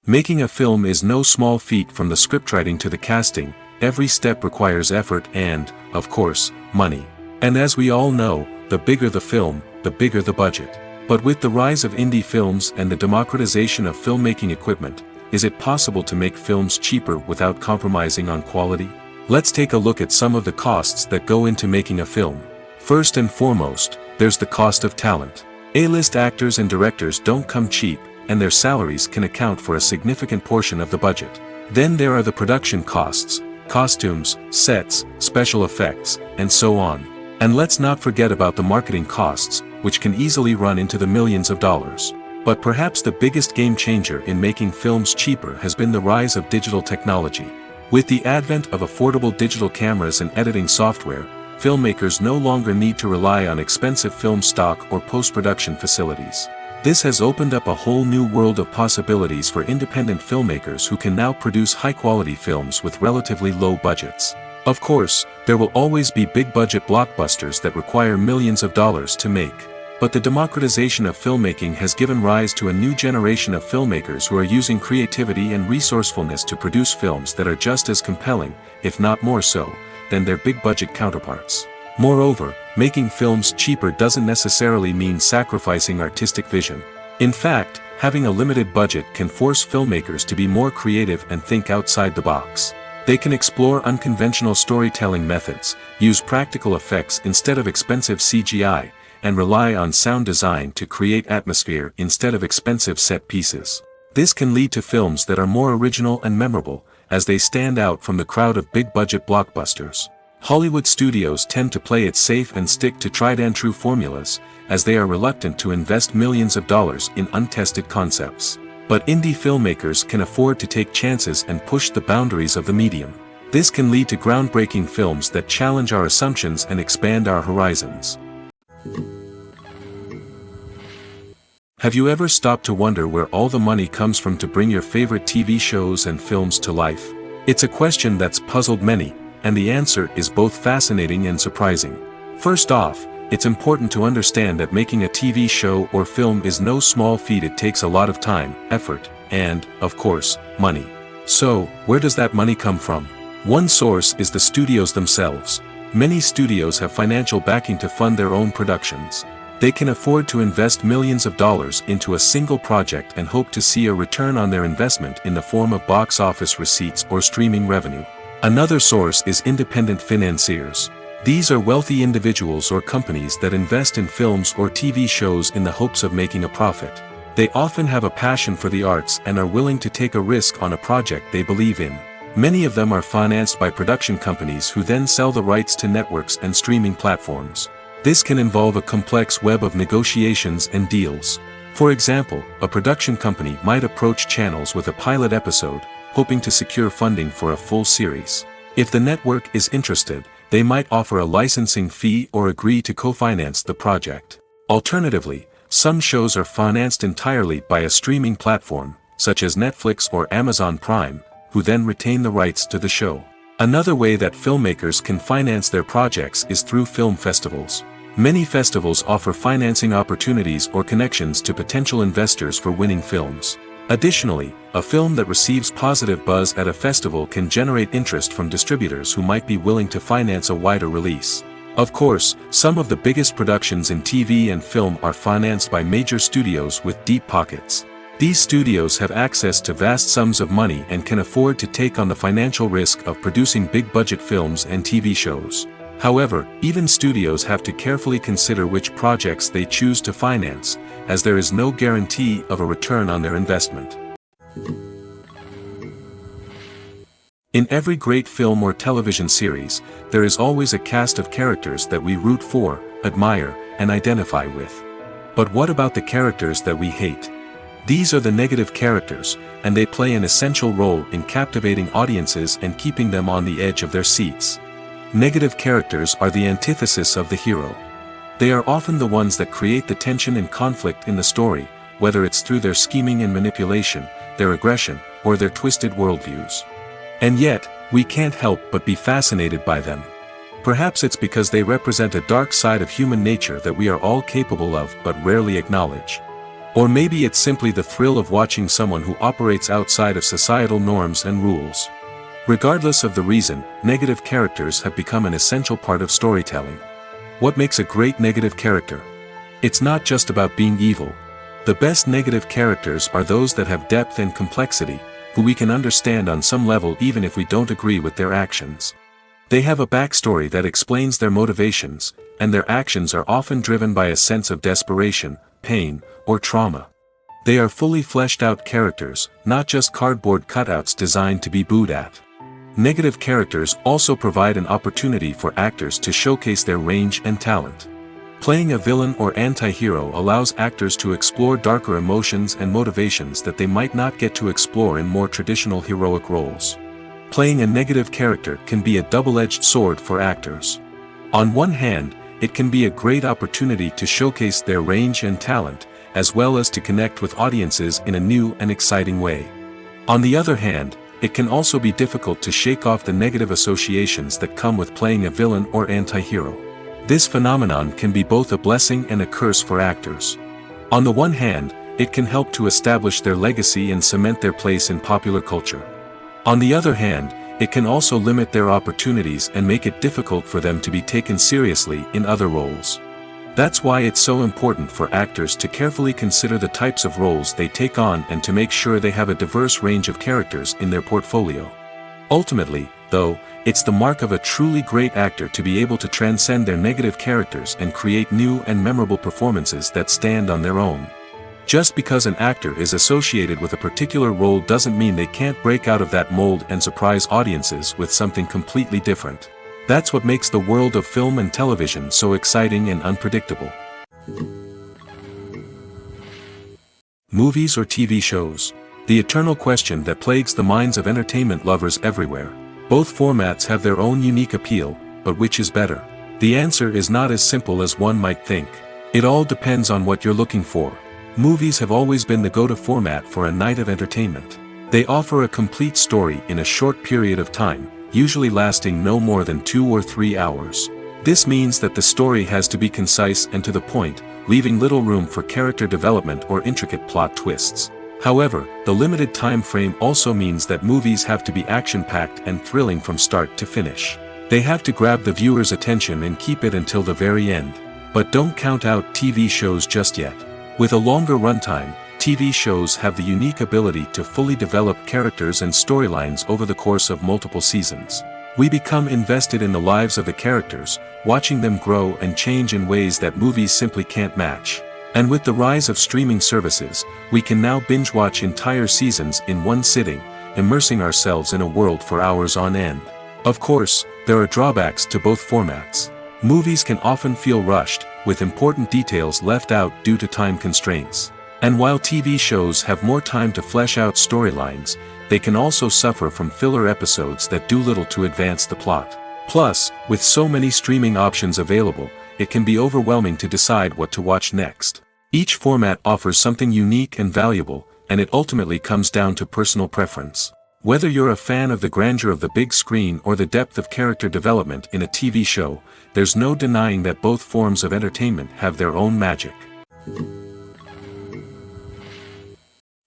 Making a film is no small feat. From the scriptwriting to the casting, every step requires effort and, of course, money. And as we all know, the bigger the film, the bigger the budget. But with the rise of indie films and the democratization of filmmaking equipment, is it possible to make films cheaper without compromising on quality? Let's take a look at some of the costs that go into making a film. First and foremost, there's the cost of talent. A-list actors and directors don't come cheap, and their salaries can account for a significant portion of the budget. Then there are the production costs, costumes, sets, special effects, and so on. And let's not forget about the marketing costs, which can easily run into the millions of dollars. But perhaps the biggest game changer in making films cheaper has been the rise of digital technology. With the advent of affordable digital cameras and editing software, filmmakers no longer need to rely on expensive film stock or post-production facilities. This has opened up a whole new world of possibilities for independent filmmakers who can now produce high-quality films with relatively low budgets. Of course, there will always be big-budget blockbusters that require millions of dollars to make. But the democratization of filmmaking has given rise to a new generation of filmmakers who are using creativity and resourcefulness to produce films that are just as compelling, if not more so, than their big-budget counterparts. Moreover, making films cheaper doesn't necessarily mean sacrificing artistic vision. In fact, having a limited budget can force filmmakers to be more creative and think outside the box. They can explore unconventional storytelling methods, use practical effects instead of expensive CGI, and rely on sound design to create atmosphere instead of expensive set pieces. This can lead to films that are more original and memorable, as they stand out from the crowd of big-budget blockbusters. Hollywood studios tend to play it safe and stick to tried-and-true formulas, as they are reluctant to invest millions of dollars in untested concepts. But indie filmmakers can afford to take chances and push the boundaries of the medium. This can lead to groundbreaking films that challenge our assumptions and expand our horizons. Have you ever stopped to wonder where all the money comes from to bring your favorite TV shows and films to life? It's a question that's puzzled many, and the answer is both fascinating and surprising. First off, it's important to understand that making a TV show or film is no small feat. It takes a lot of time, effort, and, of course, money. So, where does that money come from? One source is the studios themselves. Many studios have financial backing to fund their own productions. They can afford to invest millions of dollars into a single project and hope to see a return on their investment in the form of box office receipts or streaming revenue. Another source is independent financiers. These are wealthy individuals or companies that invest in films or TV shows in the hopes of making a profit. They often have a passion for the arts and are willing to take a risk on a project they believe in. Many of them are financed by production companies who then sell the rights to networks and streaming platforms. This can involve a complex web of negotiations and deals. For example, a production company might approach channels with a pilot episode, hoping to secure funding for a full series. If the network is interested, they might offer a licensing fee or agree to co-finance the project. Alternatively, some shows are financed entirely by a streaming platform, such as Netflix or Amazon Prime, who then retain the rights to the show. Another way that filmmakers can finance their projects is through film festivals. Many festivals offer financing opportunities or connections to potential investors for winning films. Additionally, a film that receives positive buzz at a festival can generate interest from distributors who might be willing to finance a wider release. Of course, some of the biggest productions in TV and film are financed by major studios with deep pockets. These studios have access to vast sums of money and can afford to take on the financial risk of producing big-budget films and TV shows. However, even studios have to carefully consider which projects they choose to finance, as there is no guarantee of a return on their investment. In every great film or television series, there is always a cast of characters that we root for, admire, and identify with. But what about the characters that we hate? These are the negative characters, and they play an essential role in captivating audiences and keeping them on the edge of their seats. Negative characters are the antithesis of the hero. They are often the ones that create the tension and conflict in the story, whether it's through their scheming and manipulation, their aggression, or their twisted worldviews. And yet, we can't help but be fascinated by them. Perhaps it's because they represent a dark side of human nature that we are all capable of but rarely acknowledge. Or maybe it's simply the thrill of watching someone who operates outside of societal norms and rules. Regardless of the reason, negative characters have become an essential part of storytelling. What makes a great negative character? It's not just about being evil. The best negative characters are those that have depth and complexity, who we can understand on some level even if we don't agree with their actions. They have a backstory that explains their motivations, and their actions are often driven by a sense of desperation, pain, or trauma. They are fully fleshed out characters, not just cardboard cutouts designed to be booed at. Negative characters also provide an opportunity for actors to showcase their range and talent. Playing a villain or anti-hero allows actors to explore darker emotions and motivations that they might not get to explore in more traditional heroic roles. Playing a negative character can be a double-edged sword for actors. On one hand, it can be a great opportunity to showcase their range and talent, as well as to connect with audiences in a new and exciting way. On the other hand, it can also be difficult to shake off the negative associations that come with playing a villain or anti-hero. This phenomenon can be both a blessing and a curse for actors. On the one hand, it can help to establish their legacy and cement their place in popular culture. On the other hand, it can also limit their opportunities and make it difficult for them to be taken seriously in other roles. That's why it's so important for actors to carefully consider the types of roles they take on and to make sure they have a diverse range of characters in their portfolio. Ultimately, though, it's the mark of a truly great actor to be able to transcend their negative characters and create new and memorable performances that stand on their own. Just because an actor is associated with a particular role doesn't mean they can't break out of that mold and surprise audiences with something completely different. That's what makes the world of film and television so exciting and unpredictable. Movies or TV shows? The eternal question that plagues the minds of entertainment lovers everywhere. Both formats have their own unique appeal, but which is better? The answer is not as simple as one might think. It all depends on what you're looking for. Movies have always been the go-to format for a night of entertainment. They offer a complete story in a short period of time, usually lasting no more than 2 or 3 hours. This means that the story has to be concise and to the point, leaving little room for character development or intricate plot twists. However, the limited time frame also means that movies have to be action-packed and thrilling from start to finish. They have to grab the viewer's attention and keep it until the very end. But don't count out TV shows just yet. With a longer runtime, TV shows have the unique ability to fully develop characters and storylines over the course of multiple seasons. We become invested in the lives of the characters, watching them grow and change in ways that movies simply can't match. And with the rise of streaming services, we can now binge-watch entire seasons in one sitting, immersing ourselves in a world for hours on end. Of course, there are drawbacks to both formats. Movies can often feel rushed, with important details left out due to time constraints. And while TV shows have more time to flesh out storylines, they can also suffer from filler episodes that do little to advance the plot. Plus, with so many streaming options available, it can be overwhelming to decide what to watch next. Each format offers something unique and valuable, and it ultimately comes down to personal preference. Whether you're a fan of the grandeur of the big screen or the depth of character development in a TV show, there's no denying that both forms of entertainment have their own magic.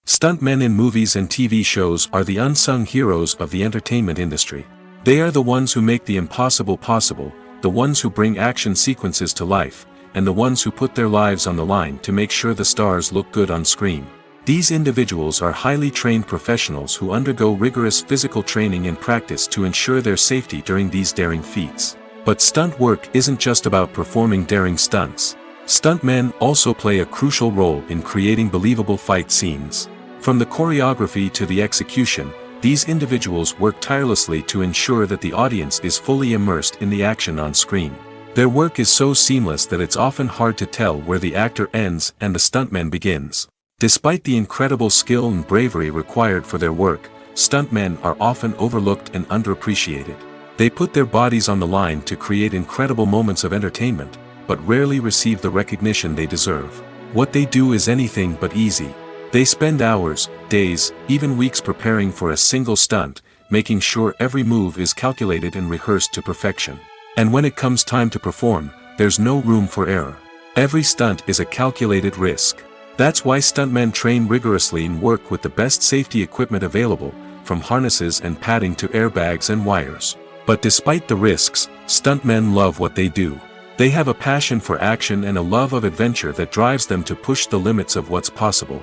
Stuntmen in movies and TV shows are the unsung heroes of the entertainment industry. They are the ones who make the impossible possible, the ones who bring action sequences to life, and the ones who put their lives on the line to make sure the stars look good on screen. These individuals are highly trained professionals who undergo rigorous physical training and practice to ensure their safety during these daring feats. But stunt work isn't just about performing daring stunts. Stuntmen also play a crucial role in creating believable fight scenes. From the choreography to the execution, these individuals work tirelessly to ensure that the audience is fully immersed in the action on screen. Their work is so seamless that it's often hard to tell where the actor ends and the stuntman begins. Despite the incredible skill and bravery required for their work, stuntmen are often overlooked and underappreciated. They put their bodies on the line to create incredible moments of entertainment, but rarely receive the recognition they deserve. What they do is anything but easy. They spend hours, days, even weeks preparing for a single stunt, making sure every move is calculated and rehearsed to perfection. And when it comes time to perform, there's no room for error. Every stunt is a calculated risk. That's why stuntmen train rigorously and work with the best safety equipment available, from harnesses and padding to airbags and wires. But despite the risks, stuntmen love what they do. They have a passion for action and a love of adventure that drives them to push the limits of what's possible.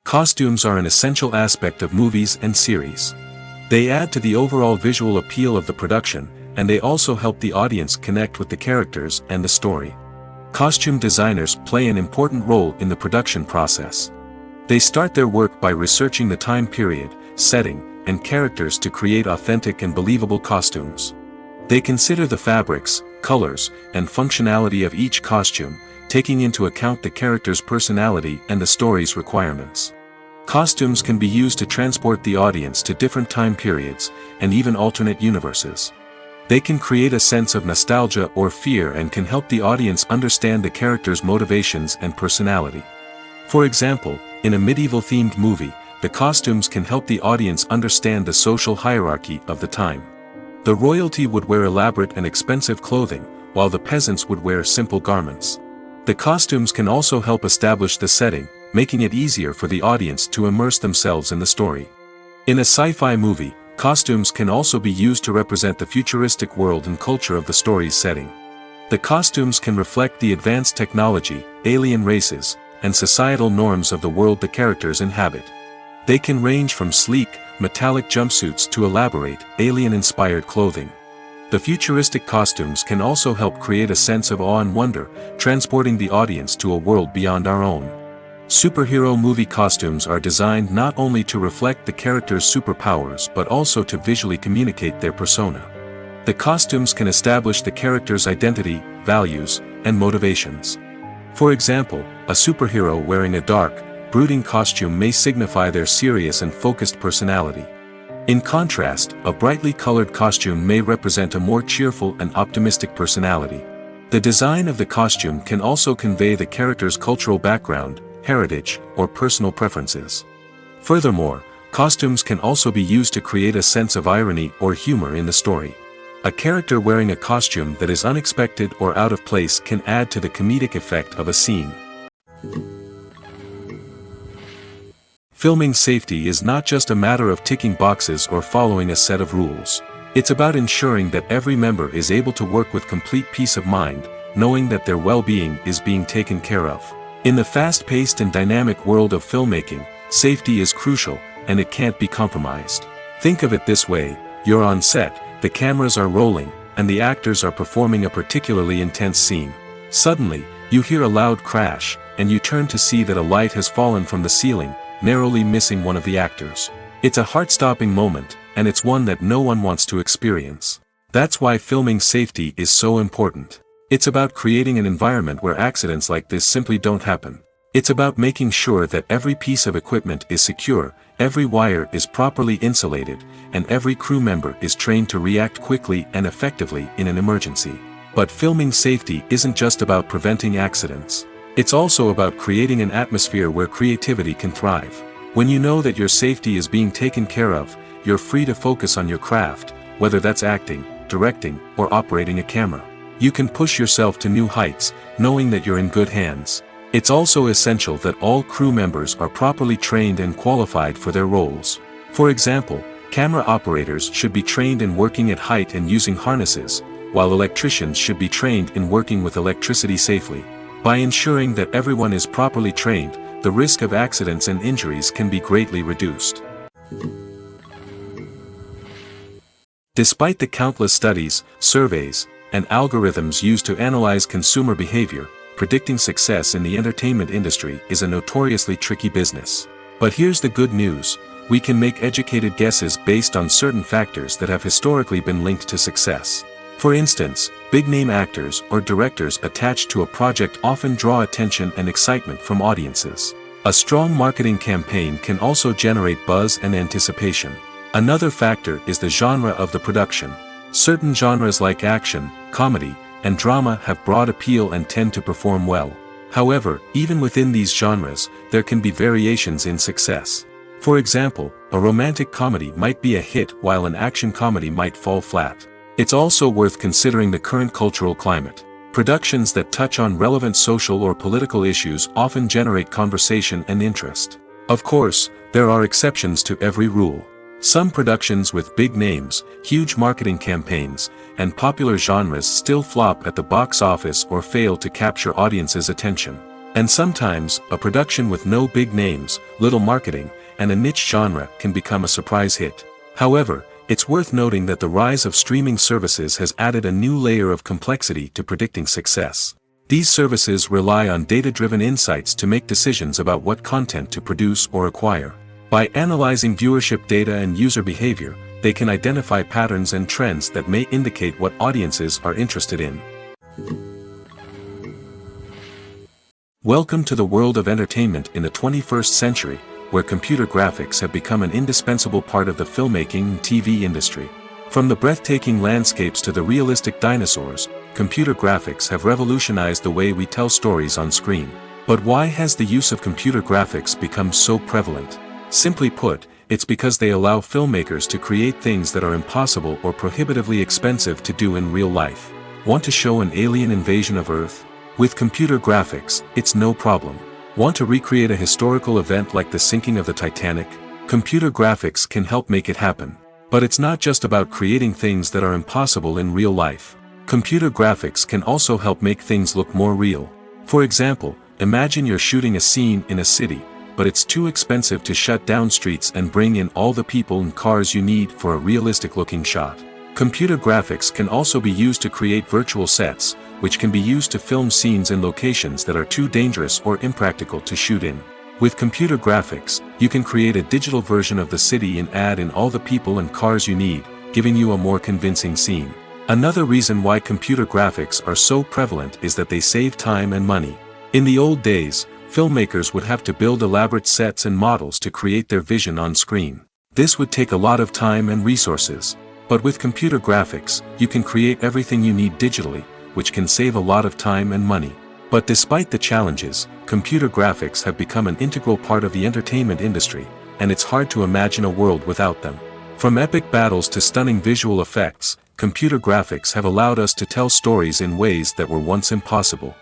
Costumes are an essential aspect of movies and series. They add to the overall visual appeal of the production, and they also help the audience connect with the characters and the story. Costume designers play an important role in the production process. They start their work by researching the time period, setting, and characters to create authentic and believable costumes. They consider the fabrics, colors, and functionality of each costume, taking into account the character's personality and the story's requirements. Costumes can be used to transport the audience to different time periods, and even alternate universes. They can create a sense of nostalgia or fear and can help the audience understand the character's motivations and personality. For example, in a medieval-themed movie, the costumes can help the audience understand the social hierarchy of the time. The royalty would wear elaborate and expensive clothing, while the peasants would wear simple garments. The costumes can also help establish the setting, making it easier for the audience to immerse themselves in the story. In a sci-fi movie, costumes can also be used to represent the futuristic world and culture of the story's setting. The costumes can reflect the advanced technology, alien races, and societal norms of the world the characters inhabit. They can range from sleek, metallic jumpsuits to elaborate, alien-inspired clothing. The futuristic costumes can also help create a sense of awe and wonder, transporting the audience to a world beyond our own. Superhero movie costumes are designed not only to reflect the character's superpowers but also to visually communicate their persona. The costumes can establish the character's identity, values, and motivations. For example, a superhero wearing a dark, brooding costume may signify their serious and focused personality. In contrast, a brightly colored costume may represent a more cheerful and optimistic personality. The design of the costume can also convey the character's cultural background, heritage, or personal preferences. Furthermore, costumes can also be used to create a sense of irony or humor in the story. A character wearing a costume that is unexpected or out of place can add to the comedic effect of a scene. Filming safety is not just a matter of ticking boxes or following a set of rules. It's about ensuring that every member is able to work with complete peace of mind, knowing that their well-being is being taken care of. In the fast-paced and dynamic world of filmmaking, safety is crucial, and it can't be compromised. Think of it this way: you're on set, the cameras are rolling, and the actors are performing a particularly intense scene. Suddenly, you hear a loud crash, and you turn to see that a light has fallen from the ceiling, narrowly missing one of the actors. It's a heart-stopping moment, and it's one that no one wants to experience. That's why filming safety is so important. It's about creating an environment where accidents like this simply don't happen. It's about making sure that every piece of equipment is secure, every wire is properly insulated, and every crew member is trained to react quickly and effectively in an emergency. But filming safety isn't just about preventing accidents. It's also about creating an atmosphere where creativity can thrive. When you know that your safety is being taken care of, you're free to focus on your craft, whether that's acting, directing, or operating a camera. You can push yourself to new heights, knowing that you're in good hands. It's also essential that all crew members are properly trained and qualified for their roles. For example, camera operators should be trained in working at height and using harnesses, while electricians should be trained in working with electricity safely. By ensuring that everyone is properly trained, the risk of accidents and injuries can be greatly reduced. Despite the countless studies, surveys, and algorithms used to analyze consumer behavior, predicting success in the entertainment industry is a notoriously tricky business. But here's the good news: we can make educated guesses based on certain factors that have historically been linked to success. For instance, big-name actors or directors attached to a project often draw attention and excitement from audiences. A strong marketing campaign can also generate buzz and anticipation. Another factor is the genre of the production. Certain genres like action, comedy, and drama have broad appeal and tend to perform well. However, even within these genres, there can be variations in success. For example, a romantic comedy might be a hit while an action comedy might fall flat. It's also worth considering the current cultural climate. Productions that touch on relevant social or political issues often generate conversation and interest. Of course, there are exceptions to every rule. Some productions with big names, huge marketing campaigns, and popular genres still flop at the box office or fail to capture audiences' attention. And sometimes, a production with no big names, little marketing, and a niche genre can become a surprise hit. However, it's worth noting that the rise of streaming services has added a new layer of complexity to predicting success. These services rely on data-driven insights to make decisions about what content to produce or acquire. By analyzing viewership data and user behavior, they can identify patterns and trends that may indicate what audiences are interested in. Welcome to the world of entertainment in the 21st century, where computer graphics have become an indispensable part of the filmmaking and TV industry. From the breathtaking landscapes to the realistic dinosaurs, computer graphics have revolutionized the way we tell stories on screen. But why has the use of computer graphics become so prevalent? Simply put, it's because they allow filmmakers to create things that are impossible or prohibitively expensive to do in real life. Want to show an alien invasion of Earth? With computer graphics, it's no problem. Want to recreate a historical event like the sinking of the Titanic? Computer graphics can help make it happen. But it's not just about creating things that are impossible in real life. Computer graphics can also help make things look more real. For example, imagine you're shooting a scene in a city, but it's too expensive to shut down streets and bring in all the people and cars you need for a realistic-looking shot. Computer graphics can also be used to create virtual sets, which can be used to film scenes in locations that are too dangerous or impractical to shoot in. With computer graphics, you can create a digital version of the city and add in all the people and cars you need, giving you a more convincing scene. Another reason why computer graphics are so prevalent is that they save time and money. In the old days, filmmakers would have to build elaborate sets and models to create their vision on screen. This would take a lot of time and resources. But with computer graphics, you can create everything you need digitally, which can save a lot of time and money. But despite the challenges, computer graphics have become an integral part of the entertainment industry, and it's hard to imagine a world without them. From epic battles to stunning visual effects, computer graphics have allowed us to tell stories in ways that were once impossible.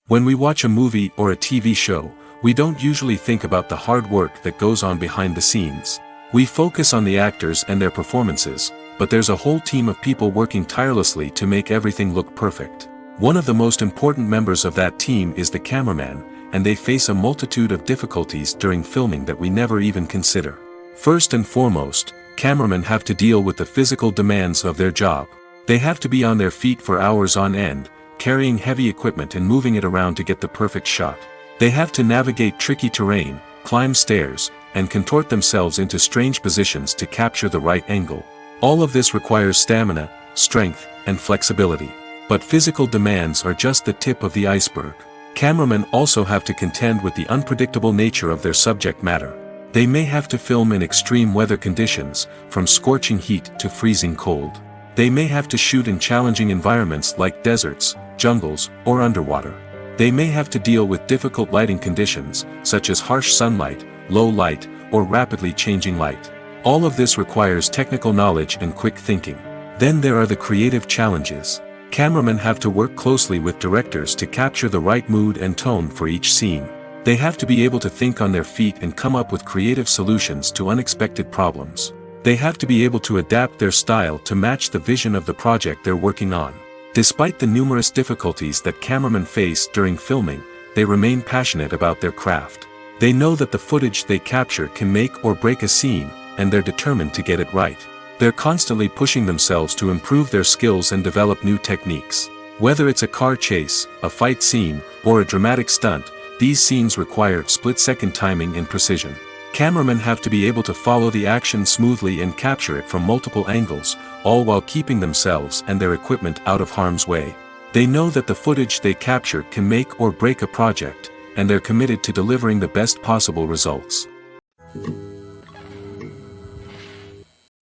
When we watch a movie or a TV show, we don't usually think about the hard work that goes on behind the scenes. We focus on the actors and their performances, but there's a whole team of people working tirelessly to make everything look perfect. One of the most important members of that team is the cameraman, and they face a multitude of difficulties during filming that we never even consider. First and foremost, cameramen have to deal with the physical demands of their job. They have to be on their feet for hours on end, carrying heavy equipment and moving it around to get the perfect shot. They have to navigate tricky terrain, climb stairs, and contort themselves into strange positions to capture the right angle. All of this requires stamina, strength, and flexibility. But physical demands are just the tip of the iceberg. Cameramen also have to contend with the unpredictable nature of their subject matter. They may have to film in extreme weather conditions, from scorching heat to freezing cold. They may have to shoot in challenging environments like deserts, jungles, or underwater. They may have to deal with difficult lighting conditions, such as harsh sunlight, low light, or rapidly changing light. All of this requires technical knowledge and quick thinking. Then there are the creative challenges. Cameramen have to work closely with directors to capture the right mood and tone for each scene. They have to be able to think on their feet and come up with creative solutions to unexpected problems. They have to be able to adapt their style to match the vision of the project they're working on. Despite the numerous difficulties that cameramen face during filming, they remain passionate about their craft. They know that the footage they capture can make or break a scene, and they're determined to get it right. They're constantly pushing themselves to improve their skills and develop new techniques. Whether it's a car chase, a fight scene, or a dramatic stunt, these scenes require split-second timing and precision. Cameramen have to be able to follow the action smoothly and capture it from multiple angles, all while keeping themselves and their equipment out of harm's way. They know that the footage they capture can make or break a project, and they're committed to delivering the best possible results.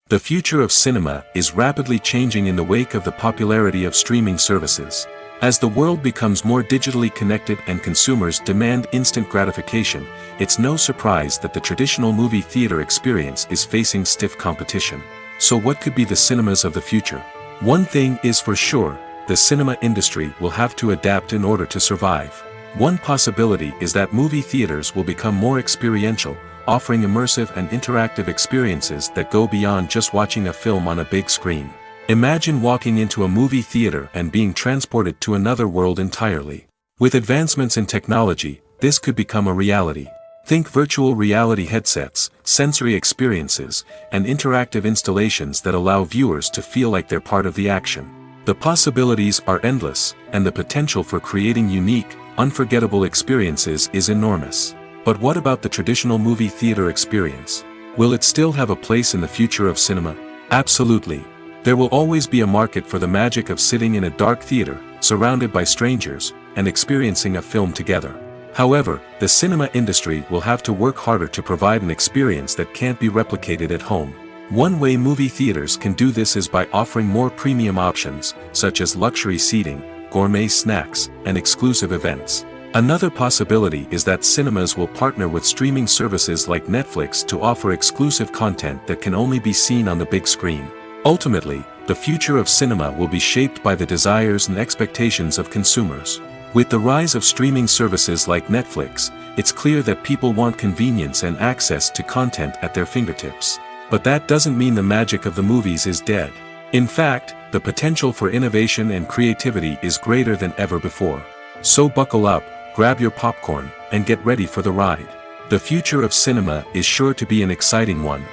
The future of cinema is rapidly changing in the wake of the popularity of streaming services. As the world becomes more digitally connected and consumers demand instant gratification, it's no surprise that the traditional movie theater experience is facing stiff competition. So what could be the cinemas of the future? One thing is for sure, the cinema industry will have to adapt in order to survive. One possibility is that movie theaters will become more experiential, offering immersive and interactive experiences that go beyond just watching a film on a big screen. Imagine walking into a movie theater and being transported to another world entirely. With advancements in technology, this could become a reality. Think virtual reality headsets, sensory experiences, and interactive installations that allow viewers to feel like they're part of the action. The possibilities are endless, and the potential for creating unique, unforgettable experiences is enormous. But what about the traditional movie theater experience? Will it still have a place in the future of cinema? Absolutely. There will always be a market for the magic of sitting in a dark theater, surrounded by strangers, and experiencing a film together. However, the cinema industry will have to work harder to provide an experience that can't be replicated at home. One way movie theaters can do this is by offering more premium options, such as luxury seating, gourmet snacks, and exclusive events. Another possibility is that cinemas will partner with streaming services like Netflix to offer exclusive content that can only be seen on the big screen. Ultimately, the future of cinema will be shaped by the desires and expectations of consumers. With the rise of streaming services like Netflix, it's clear that people want convenience and access to content at their fingertips. But that doesn't mean the magic of the movies is dead. In fact, the potential for innovation and creativity is greater than ever before. So buckle up, grab your popcorn, and get ready for the ride. The future of cinema is sure to be an exciting one.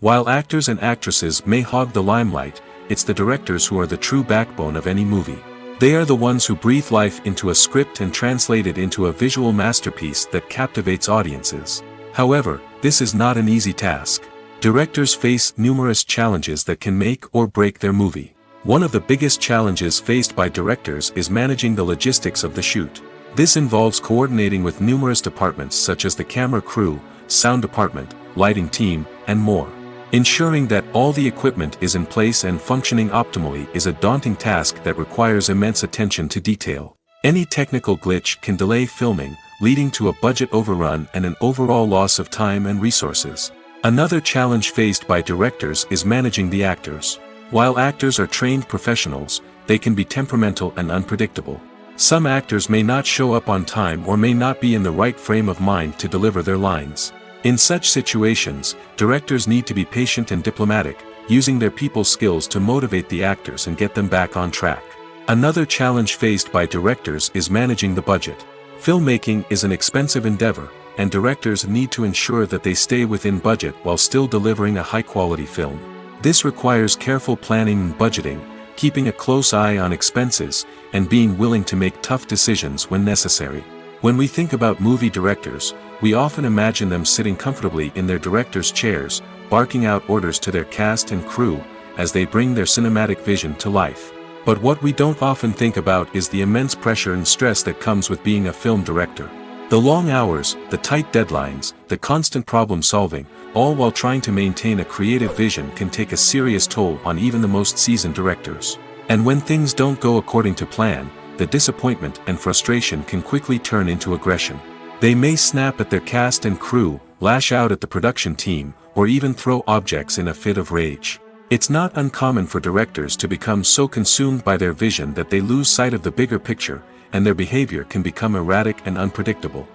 While actors and actresses may hog the limelight, it's the directors who are the true backbone of any movie. They are the ones who breathe life into a script and translate it into a visual masterpiece that captivates audiences. However, this is not an easy task. Directors face numerous challenges that can make or break their movie. One of the biggest challenges faced by directors is managing the logistics of the shoot. This involves coordinating with numerous departments such as the camera crew, sound department, lighting team, and more. Ensuring that all the equipment is in place and functioning optimally is a daunting task that requires immense attention to detail. Any technical glitch can delay filming, leading to a budget overrun and an overall loss of time and resources. Another challenge faced by directors is managing the actors. While actors are trained professionals, they can be temperamental and unpredictable. Some actors may not show up on time or may not be in the right frame of mind to deliver their lines. In such situations, directors need to be patient and diplomatic, using their people skills to motivate the actors and get them back on track. Another challenge faced by directors is managing the budget. Filmmaking is an expensive endeavor, and directors need to ensure that they stay within budget while still delivering a high-quality film. This requires careful planning and budgeting, keeping a close eye on expenses, and being willing to make tough decisions when necessary. When we think about movie directors, we often imagine them sitting comfortably in their director's chairs, barking out orders to their cast and crew, as they bring their cinematic vision to life. But what we don't often think about is the immense pressure and stress that comes with being a film director. The long hours, the tight deadlines, the constant problem solving, all while trying to maintain a creative vision can take a serious toll on even the most seasoned directors. And when things don't go according to plan, the disappointment and frustration can quickly turn into aggression. They may snap at their cast and crew, lash out at the production team, or even throw objects in a fit of rage. It's not uncommon for directors to become so consumed by their vision that they lose sight of the bigger picture, and their behavior can become erratic and unpredictable.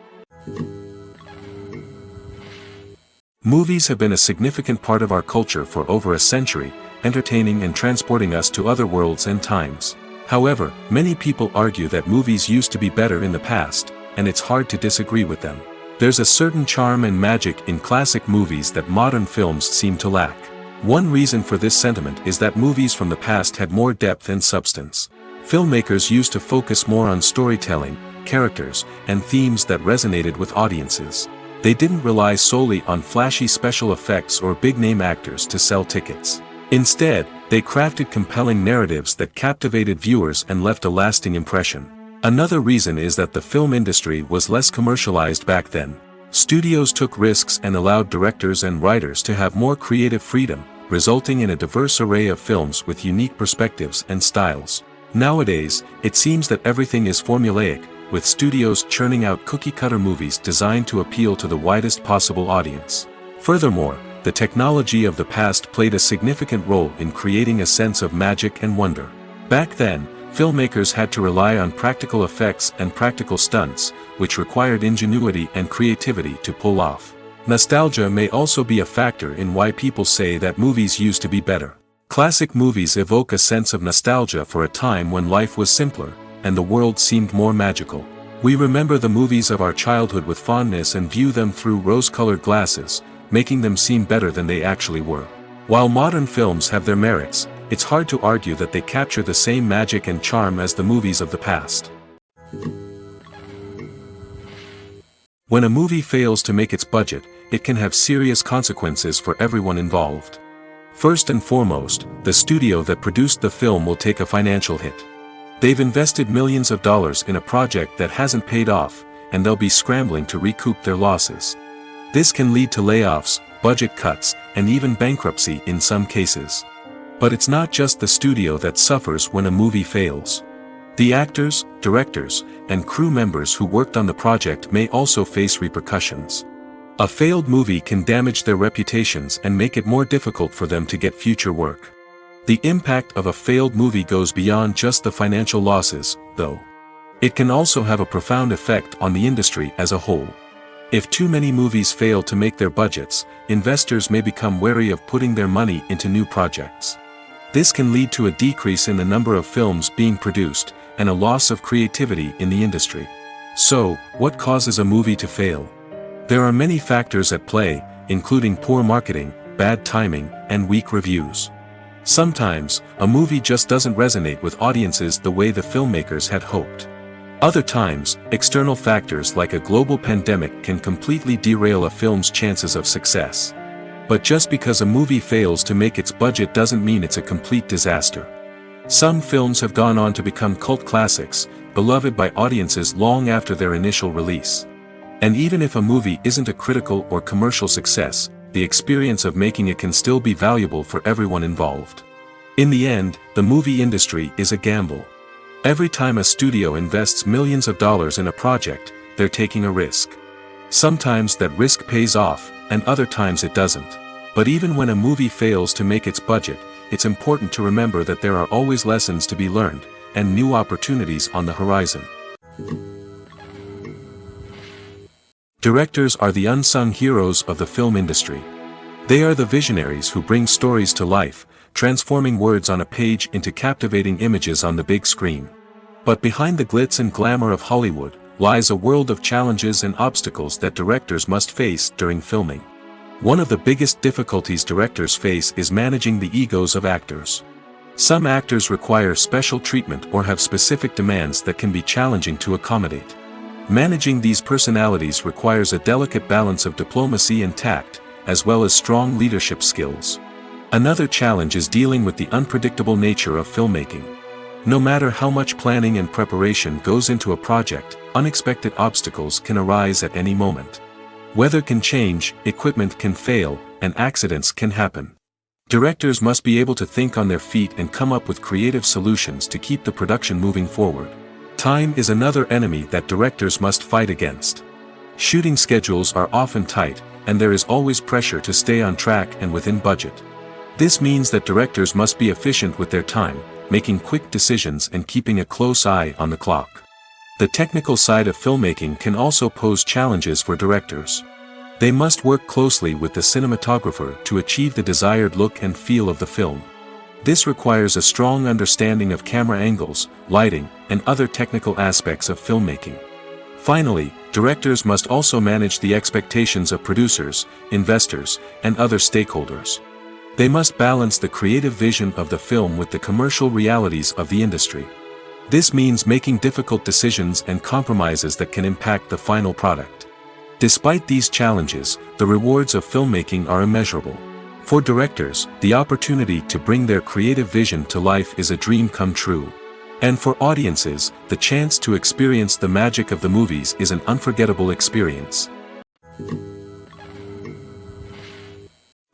Movies have been a significant part of our culture for over a century, entertaining and transporting us to other worlds and times. However, many people argue that movies used to be better in the past, and it's hard to disagree with them. There's a certain charm and magic in classic movies that modern films seem to lack. One reason for this sentiment is that movies from the past had more depth and substance. Filmmakers used to focus more on storytelling, characters, and themes that resonated with audiences. They didn't rely solely on flashy special effects or big-name actors to sell tickets. Instead, they crafted compelling narratives that captivated viewers and left a lasting impression. Another reason is that the film industry was less commercialized back then. Studios took risks and allowed directors and writers to have more creative freedom, resulting in a diverse array of films with unique perspectives and styles. Nowadays, it seems that everything is formulaic, with studios churning out cookie-cutter movies designed to appeal to the widest possible audience. Furthermore, the technology of the past played a significant role in creating a sense of magic and wonder. Back then, filmmakers had to rely on practical effects and practical stunts, which required ingenuity and creativity to pull off. Nostalgia may also be a factor in why people say that movies used to be better. Classic movies evoke a sense of nostalgia for a time when life was simpler, and the world seemed more magical. We remember the movies of our childhood with fondness and view them through rose-colored glasses, making them seem better than they actually were. While modern films have their merits, it's hard to argue that they capture the same magic and charm as the movies of the past. When a movie fails to make its budget, it can have serious consequences for everyone involved. First and foremost, the studio that produced the film will take a financial hit. They've invested millions of dollars in a project that hasn't paid off, and they'll be scrambling to recoup their losses. This can lead to layoffs, budget cuts, and even bankruptcy in some cases. But it's not just the studio that suffers when a movie fails. The actors, directors, and crew members who worked on the project may also face repercussions. A failed movie can damage their reputations and make it more difficult for them to get future work. The impact of a failed movie goes beyond just the financial losses, though. It can also have a profound effect on the industry as a whole. If too many movies fail to make their budgets, investors may become wary of putting their money into new projects. This can lead to a decrease in the number of films being produced, and a loss of creativity in the industry. So, what causes a movie to fail? There are many factors at play, including poor marketing, bad timing, and weak reviews. Sometimes, a movie just doesn't resonate with audiences the way the filmmakers had hoped. Other times, external factors like a global pandemic can completely derail a film's chances of success. But just because a movie fails to make its budget doesn't mean it's a complete disaster. Some films have gone on to become cult classics, beloved by audiences long after their initial release. And even if a movie isn't a critical or commercial success, the experience of making it can still be valuable for everyone involved. In the end, the movie industry is a gamble. Every time a studio invests millions of dollars in a project, they're taking a risk. Sometimes that risk pays off, and other times it doesn't. But even when a movie fails to make its budget, it's important to remember that there are always lessons to be learned, and new opportunities on the horizon. Directors are the unsung heroes of the film industry. They are the visionaries who bring stories to life, transforming words on a page into captivating images on the big screen. But behind the glitz and glamour of Hollywood, lies a world of challenges and obstacles that directors must face during filming. One of the biggest difficulties directors face is managing the egos of actors. Some actors require special treatment or have specific demands that can be challenging to accommodate. Managing these personalities requires a delicate balance of diplomacy and tact, as well as strong leadership skills. Another challenge is dealing with the unpredictable nature of filmmaking. No matter how much planning and preparation goes into a project, unexpected obstacles can arise at any moment. Weather can change, equipment can fail, and accidents can happen. Directors must be able to think on their feet and come up with creative solutions to keep the production moving forward. Time is another enemy that directors must fight against. Shooting schedules are often tight, and there is always pressure to stay on track and within budget. This means that directors must be efficient with their time, making quick decisions and keeping a close eye on the clock. The technical side of filmmaking can also pose challenges for directors. They must work closely with the cinematographer to achieve the desired look and feel of the film. This requires a strong understanding of camera angles, lighting, and other technical aspects of filmmaking. Finally, directors must also manage the expectations of producers, investors, and other stakeholders. They must balance the creative vision of the film with the commercial realities of the industry. This means making difficult decisions and compromises that can impact the final product. Despite these challenges, the rewards of filmmaking are immeasurable. For directors, the opportunity to bring their creative vision to life is a dream come true. And for audiences, the chance to experience the magic of the movies is an unforgettable experience.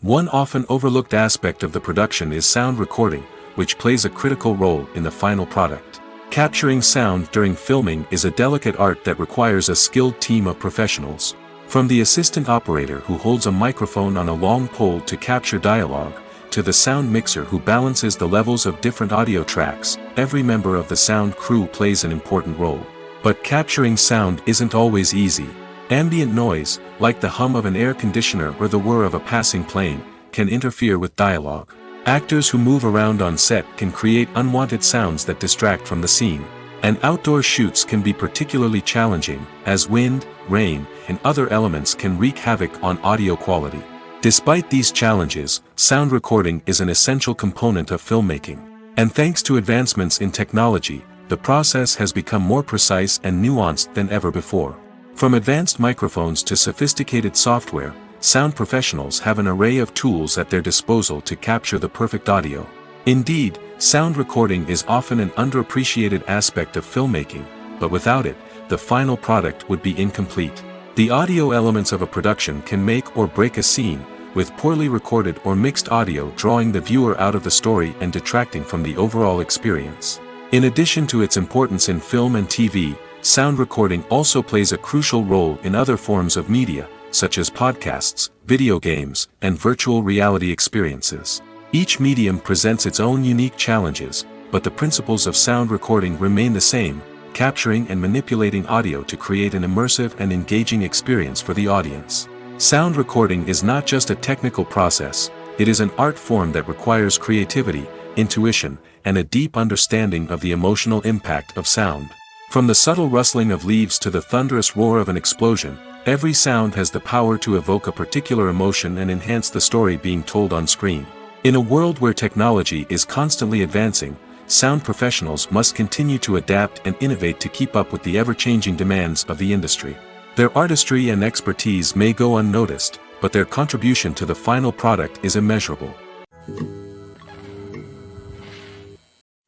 One often overlooked aspect of the production is sound recording, which plays a critical role in the final product. Capturing sound during filming is a delicate art that requires a skilled team of professionals. From the assistant operator who holds a microphone on a long pole to capture dialogue, to the sound mixer who balances the levels of different audio tracks, every member of the sound crew plays an important role. But capturing sound isn't always easy. Ambient noise, like the hum of an air conditioner or the whir of a passing plane, can interfere with dialogue. Actors who move around on set can create unwanted sounds that distract from the scene. And outdoor shoots can be particularly challenging, as wind, rain, and other elements can wreak havoc on audio quality. Despite these challenges, sound recording is an essential component of filmmaking. And thanks to advancements in technology, the process has become more precise and nuanced than ever before. From advanced microphones to sophisticated software, sound professionals have an array of tools at their disposal to capture the perfect audio. Indeed, sound recording is often an underappreciated aspect of filmmaking, but without it, the final product would be incomplete. The audio elements of a production can make or break a scene, with poorly recorded or mixed audio drawing the viewer out of the story and detracting from the overall experience. In addition to its importance in film and TV, sound recording also plays a crucial role in other forms of media, such as podcasts, video games, and virtual reality experiences. Each medium presents its own unique challenges, but the principles of sound recording remain the same, capturing and manipulating audio to create an immersive and engaging experience for the audience. Sound recording is not just a technical process, it is an art form that requires creativity, intuition, and a deep understanding of the emotional impact of sound. From the subtle rustling of leaves to the thunderous roar of an explosion, every sound has the power to evoke a particular emotion and enhance the story being told on screen. In a world where technology is constantly advancing, sound professionals must continue to adapt and innovate to keep up with the ever-changing demands of the industry. Their artistry and expertise may go unnoticed, but their contribution to the final product is immeasurable.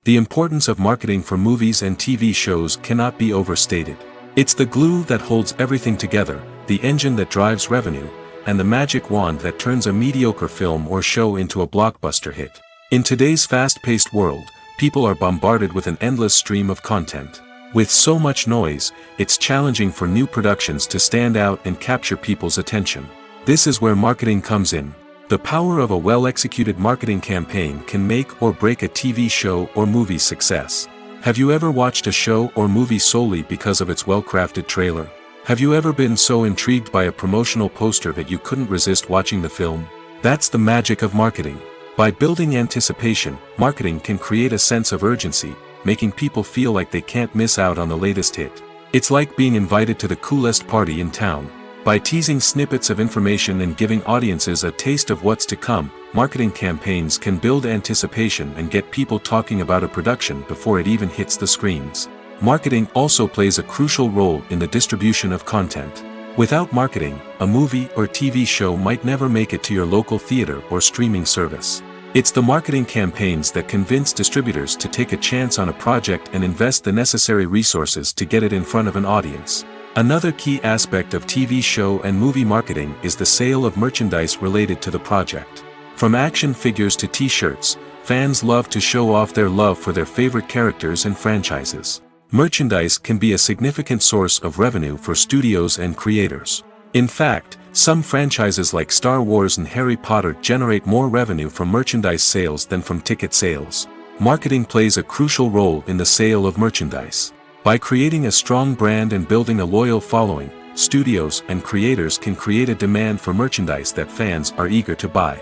The importance of marketing for movies and TV shows cannot be overstated. It's the glue that holds everything together, the engine that drives revenue, and the magic wand that turns a mediocre film or show into a blockbuster hit. In today's fast-paced world, people are bombarded with an endless stream of content. With so much noise, it's challenging for new productions to stand out and capture people's attention. This is where marketing comes in. The power of a well-executed marketing campaign can make or break a TV show or movie's success. Have you ever watched a show or movie solely because of its well-crafted trailer? Have you ever been so intrigued by a promotional poster that you couldn't resist watching the film? That's the magic of marketing. By building anticipation, marketing can create a sense of urgency, making people feel like they can't miss out on the latest hit. It's like being invited to the coolest party in town. By teasing snippets of information and giving audiences a taste of what's to come, marketing campaigns can build anticipation and get people talking about a production before it even hits the screens. Marketing also plays a crucial role in the distribution of content. Without marketing, a movie or TV show might never make it to your local theater or streaming service. It's the marketing campaigns that convince distributors to take a chance on a project and invest the necessary resources to get it in front of an audience. Another key aspect of TV show and movie marketing is the sale of merchandise related to the project. From action figures to t-shirts, fans love to show off their love for their favorite characters and franchises. Merchandise can be a significant source of revenue for studios and creators. In fact, some franchises like Star Wars and Harry Potter generate more revenue from merchandise sales than from ticket sales. Marketing plays a crucial role in the sale of merchandise. By creating a strong brand and building a loyal following, studios and creators can create a demand for merchandise that fans are eager to buy.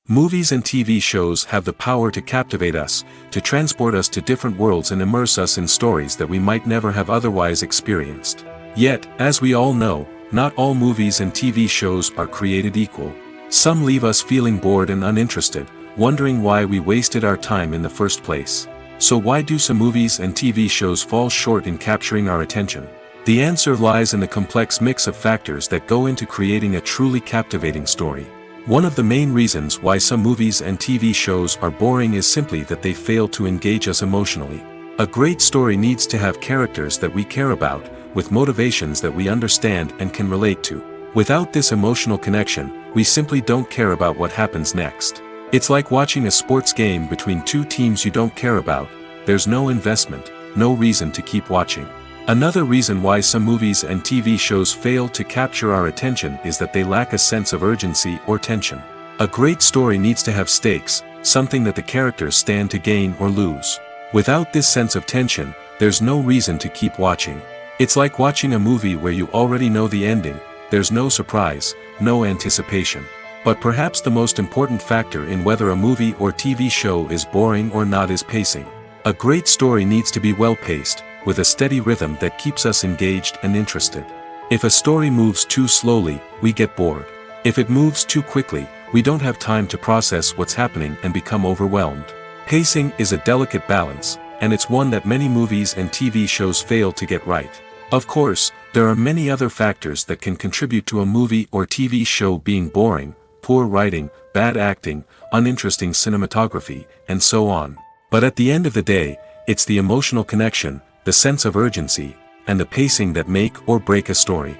Movies and TV shows have the power to captivate us, to transport us to different worlds and immerse us in stories that we might never have otherwise experienced. Yet, as we all know, not all movies and TV shows are created equal. Some leave us feeling bored and uninterested, wondering why we wasted our time in the first place. So why do some movies and TV shows fall short in capturing our attention? The answer lies in the complex mix of factors that go into creating a truly captivating story. One of the main reasons why some movies and TV shows are boring is simply that they fail to engage us emotionally. A great story needs to have characters that we care about, with motivations that we understand and can relate to. Without this emotional connection, we simply don't care about what happens next. It's like watching a sports game between two teams you don't care about. There's no investment, no reason to keep watching. Another reason why some movies and TV shows fail to capture our attention is that they lack a sense of urgency or tension. A great story needs to have stakes, something that the characters stand to gain or lose. Without this sense of tension, there's no reason to keep watching. It's like watching a movie where you already know the ending, there's no surprise, no anticipation. But perhaps the most important factor in whether a movie or TV show is boring or not is pacing. A great story needs to be well-paced, with a steady rhythm that keeps us engaged and interested. If a story moves too slowly, we get bored. If it moves too quickly, we don't have time to process what's happening and become overwhelmed. Pacing is a delicate balance, and it's one that many movies and TV shows fail to get right. Of course, there are many other factors that can contribute to a movie or TV show being boring: poor writing, bad acting, uninteresting cinematography, and so on. But at the end of the day, it's the emotional connection, the sense of urgency, and the pacing that make or break a story.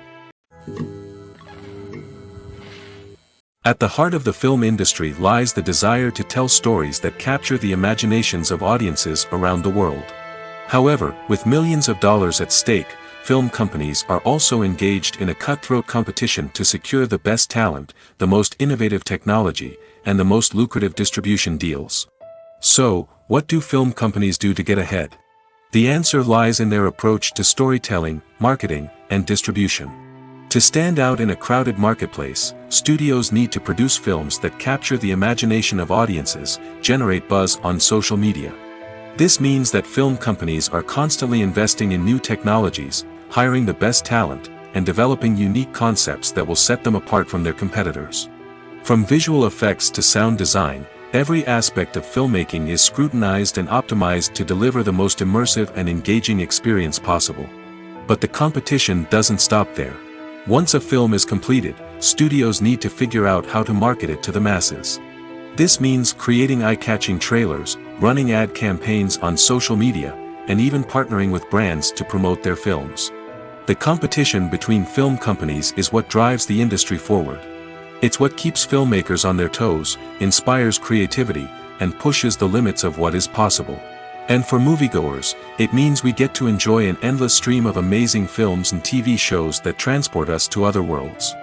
At the heart of the film industry lies the desire to tell stories that capture the imaginations of audiences around the world. However, with millions of dollars at stake, film companies are also engaged in a cutthroat competition to secure the best talent, the most innovative technology, and the most lucrative distribution deals. So, what do film companies do to get ahead? The answer lies in their approach to storytelling, marketing, and distribution. To stand out in a crowded marketplace, studios need to produce films that capture the imagination of audiences, generate buzz on social media. This means that film companies are constantly investing in new technologies, hiring the best talent, and developing unique concepts that will set them apart from their competitors. From visual effects to sound design, every aspect of filmmaking is scrutinized and optimized to deliver the most immersive and engaging experience possible. But the competition doesn't stop there. Once a film is completed, studios need to figure out how to market it to the masses. This means creating eye-catching trailers, running ad campaigns on social media, and even partnering with brands to promote their films. The competition between film companies is what drives the industry forward. It's what keeps filmmakers on their toes, inspires creativity, and pushes the limits of what is possible. And for moviegoers, it means we get to enjoy an endless stream of amazing films and TV shows that transport us to other worlds.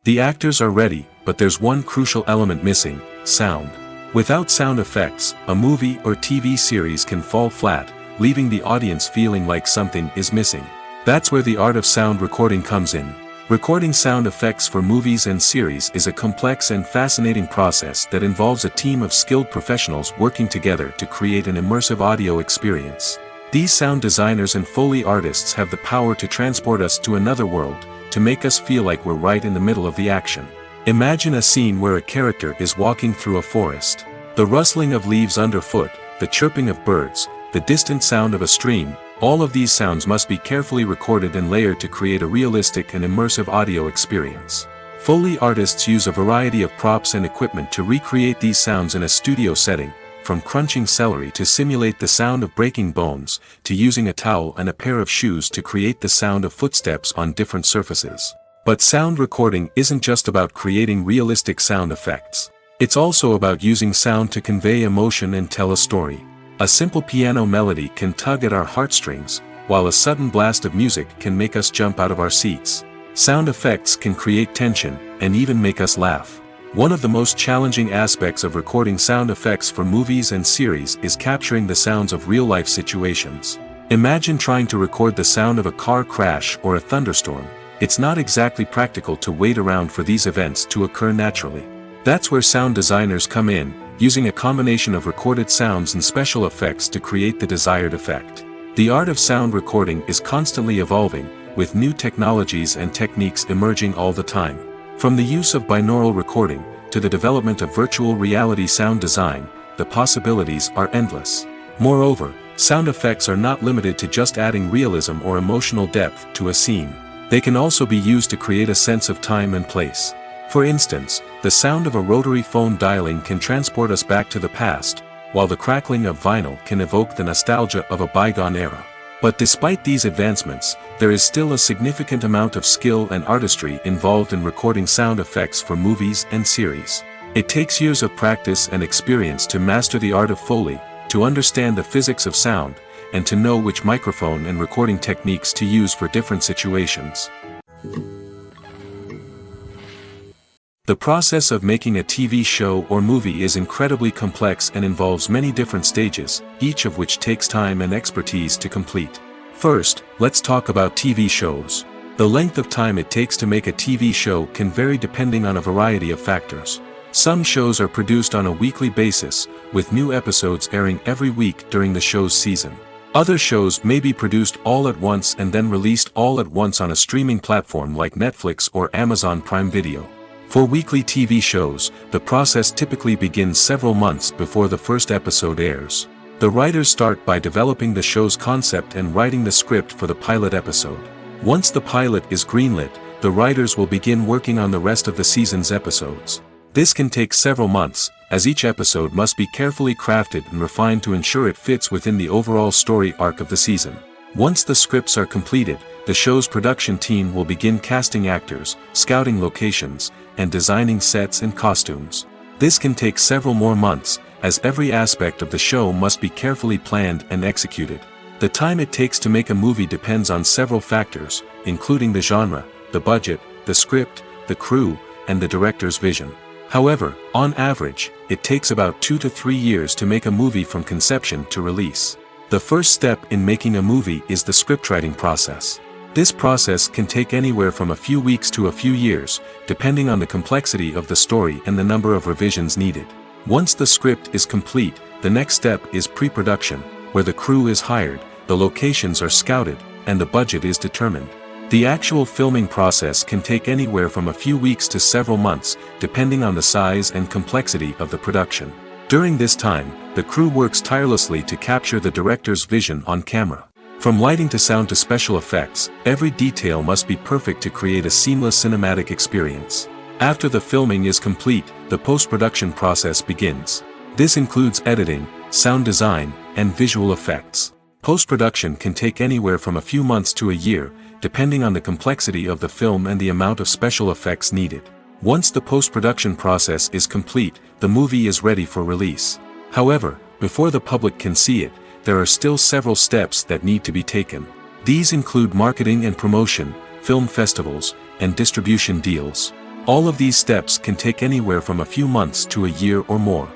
The actors are ready, but there's one crucial element missing: sound. Without sound effects, a movie or TV series can fall flat, leaving the audience feeling like something is missing. That's where the art of sound recording comes in. Recording sound effects for movies and series is a complex and fascinating process that involves a team of skilled professionals working together to create an immersive audio experience. These sound designers and Foley artists have the power to transport us to another world, to make us feel like we're right in the middle of the action. Imagine a scene where a character is walking through a forest. The rustling of leaves underfoot, the chirping of birds, the distant sound of a stream, all of these sounds must be carefully recorded and layered to create a realistic and immersive audio experience. Foley artists use a variety of props and equipment to recreate these sounds in a studio setting, from crunching celery to simulate the sound of breaking bones, to using a towel and a pair of shoes to create the sound of footsteps on different surfaces. But sound recording isn't just about creating realistic sound effects. It's also about using sound to convey emotion and tell a story. A simple piano melody can tug at our heartstrings, while a sudden blast of music can make us jump out of our seats. Sound effects can create tension, and even make us laugh. One of the most challenging aspects of recording sound effects for movies and series is capturing the sounds of real-life situations. Imagine trying to record the sound of a car crash or a thunderstorm. It's not exactly practical to wait around for these events to occur naturally. That's where sound designers come in, using a combination of recorded sounds and special effects to create the desired effect. The art of sound recording is constantly evolving, with new technologies and techniques emerging all the time. From the use of binaural recording, to the development of virtual reality sound design, the possibilities are endless. Moreover, sound effects are not limited to just adding realism or emotional depth to a scene. They can also be used to create a sense of time and place. For instance, the sound of a rotary phone dialing can transport us back to the past, while the crackling of vinyl can evoke the nostalgia of a bygone era. But despite these advancements, there is still a significant amount of skill and artistry involved in recording sound effects for movies and series. It takes years of practice and experience to master the art of Foley, to understand the physics of sound, and to know which microphone and recording techniques to use for different situations. The process of making a TV show or movie is incredibly complex and involves many different stages, each of which takes time and expertise to complete. First, let's talk about TV shows. The length of time it takes to make a TV show can vary depending on a variety of factors. Some shows are produced on a weekly basis, with new episodes airing every week during the show's season. Other shows may be produced all at once and then released all at once on a streaming platform like Netflix or Amazon Prime Video. For weekly TV shows, the process typically begins several months before the first episode airs. The writers start by developing the show's concept and writing the script for the pilot episode. Once the pilot is greenlit, the writers will begin working on the rest of the season's episodes. This can take several months, as each episode must be carefully crafted and refined to ensure it fits within the overall story arc of the season. Once the scripts are completed, the show's production team will begin casting actors, scouting locations, and designing sets and costumes. This can take several more months, as every aspect of the show must be carefully planned and executed. The time it takes to make a movie depends on several factors, including the genre, the budget, the script, the crew, and the director's vision. However, on average, it takes about 2 to 3 years to make a movie from conception to release. The first step in making a movie is the scriptwriting process. This process can take anywhere from a few weeks to a few years, depending on the complexity of the story and the number of revisions needed. Once the script is complete, the next step is pre-production, where the crew is hired, the locations are scouted, and the budget is determined. The actual filming process can take anywhere from a few weeks to several months, depending on the size and complexity of the production. During this time, the crew works tirelessly to capture the director's vision on camera. From lighting to sound to special effects, every detail must be perfect to create a seamless cinematic experience. After the filming is complete, the post-production process begins. This includes editing, sound design, and visual effects. Post-production can take anywhere from a few months to a year, depending on the complexity of the film and the amount of special effects needed. Once the post-production process is complete, the movie is ready for release. However, before the public can see it, there are still several steps that need to be taken. These include marketing and promotion, film festivals, and distribution deals. All of these steps can take anywhere from a few months to a year or more.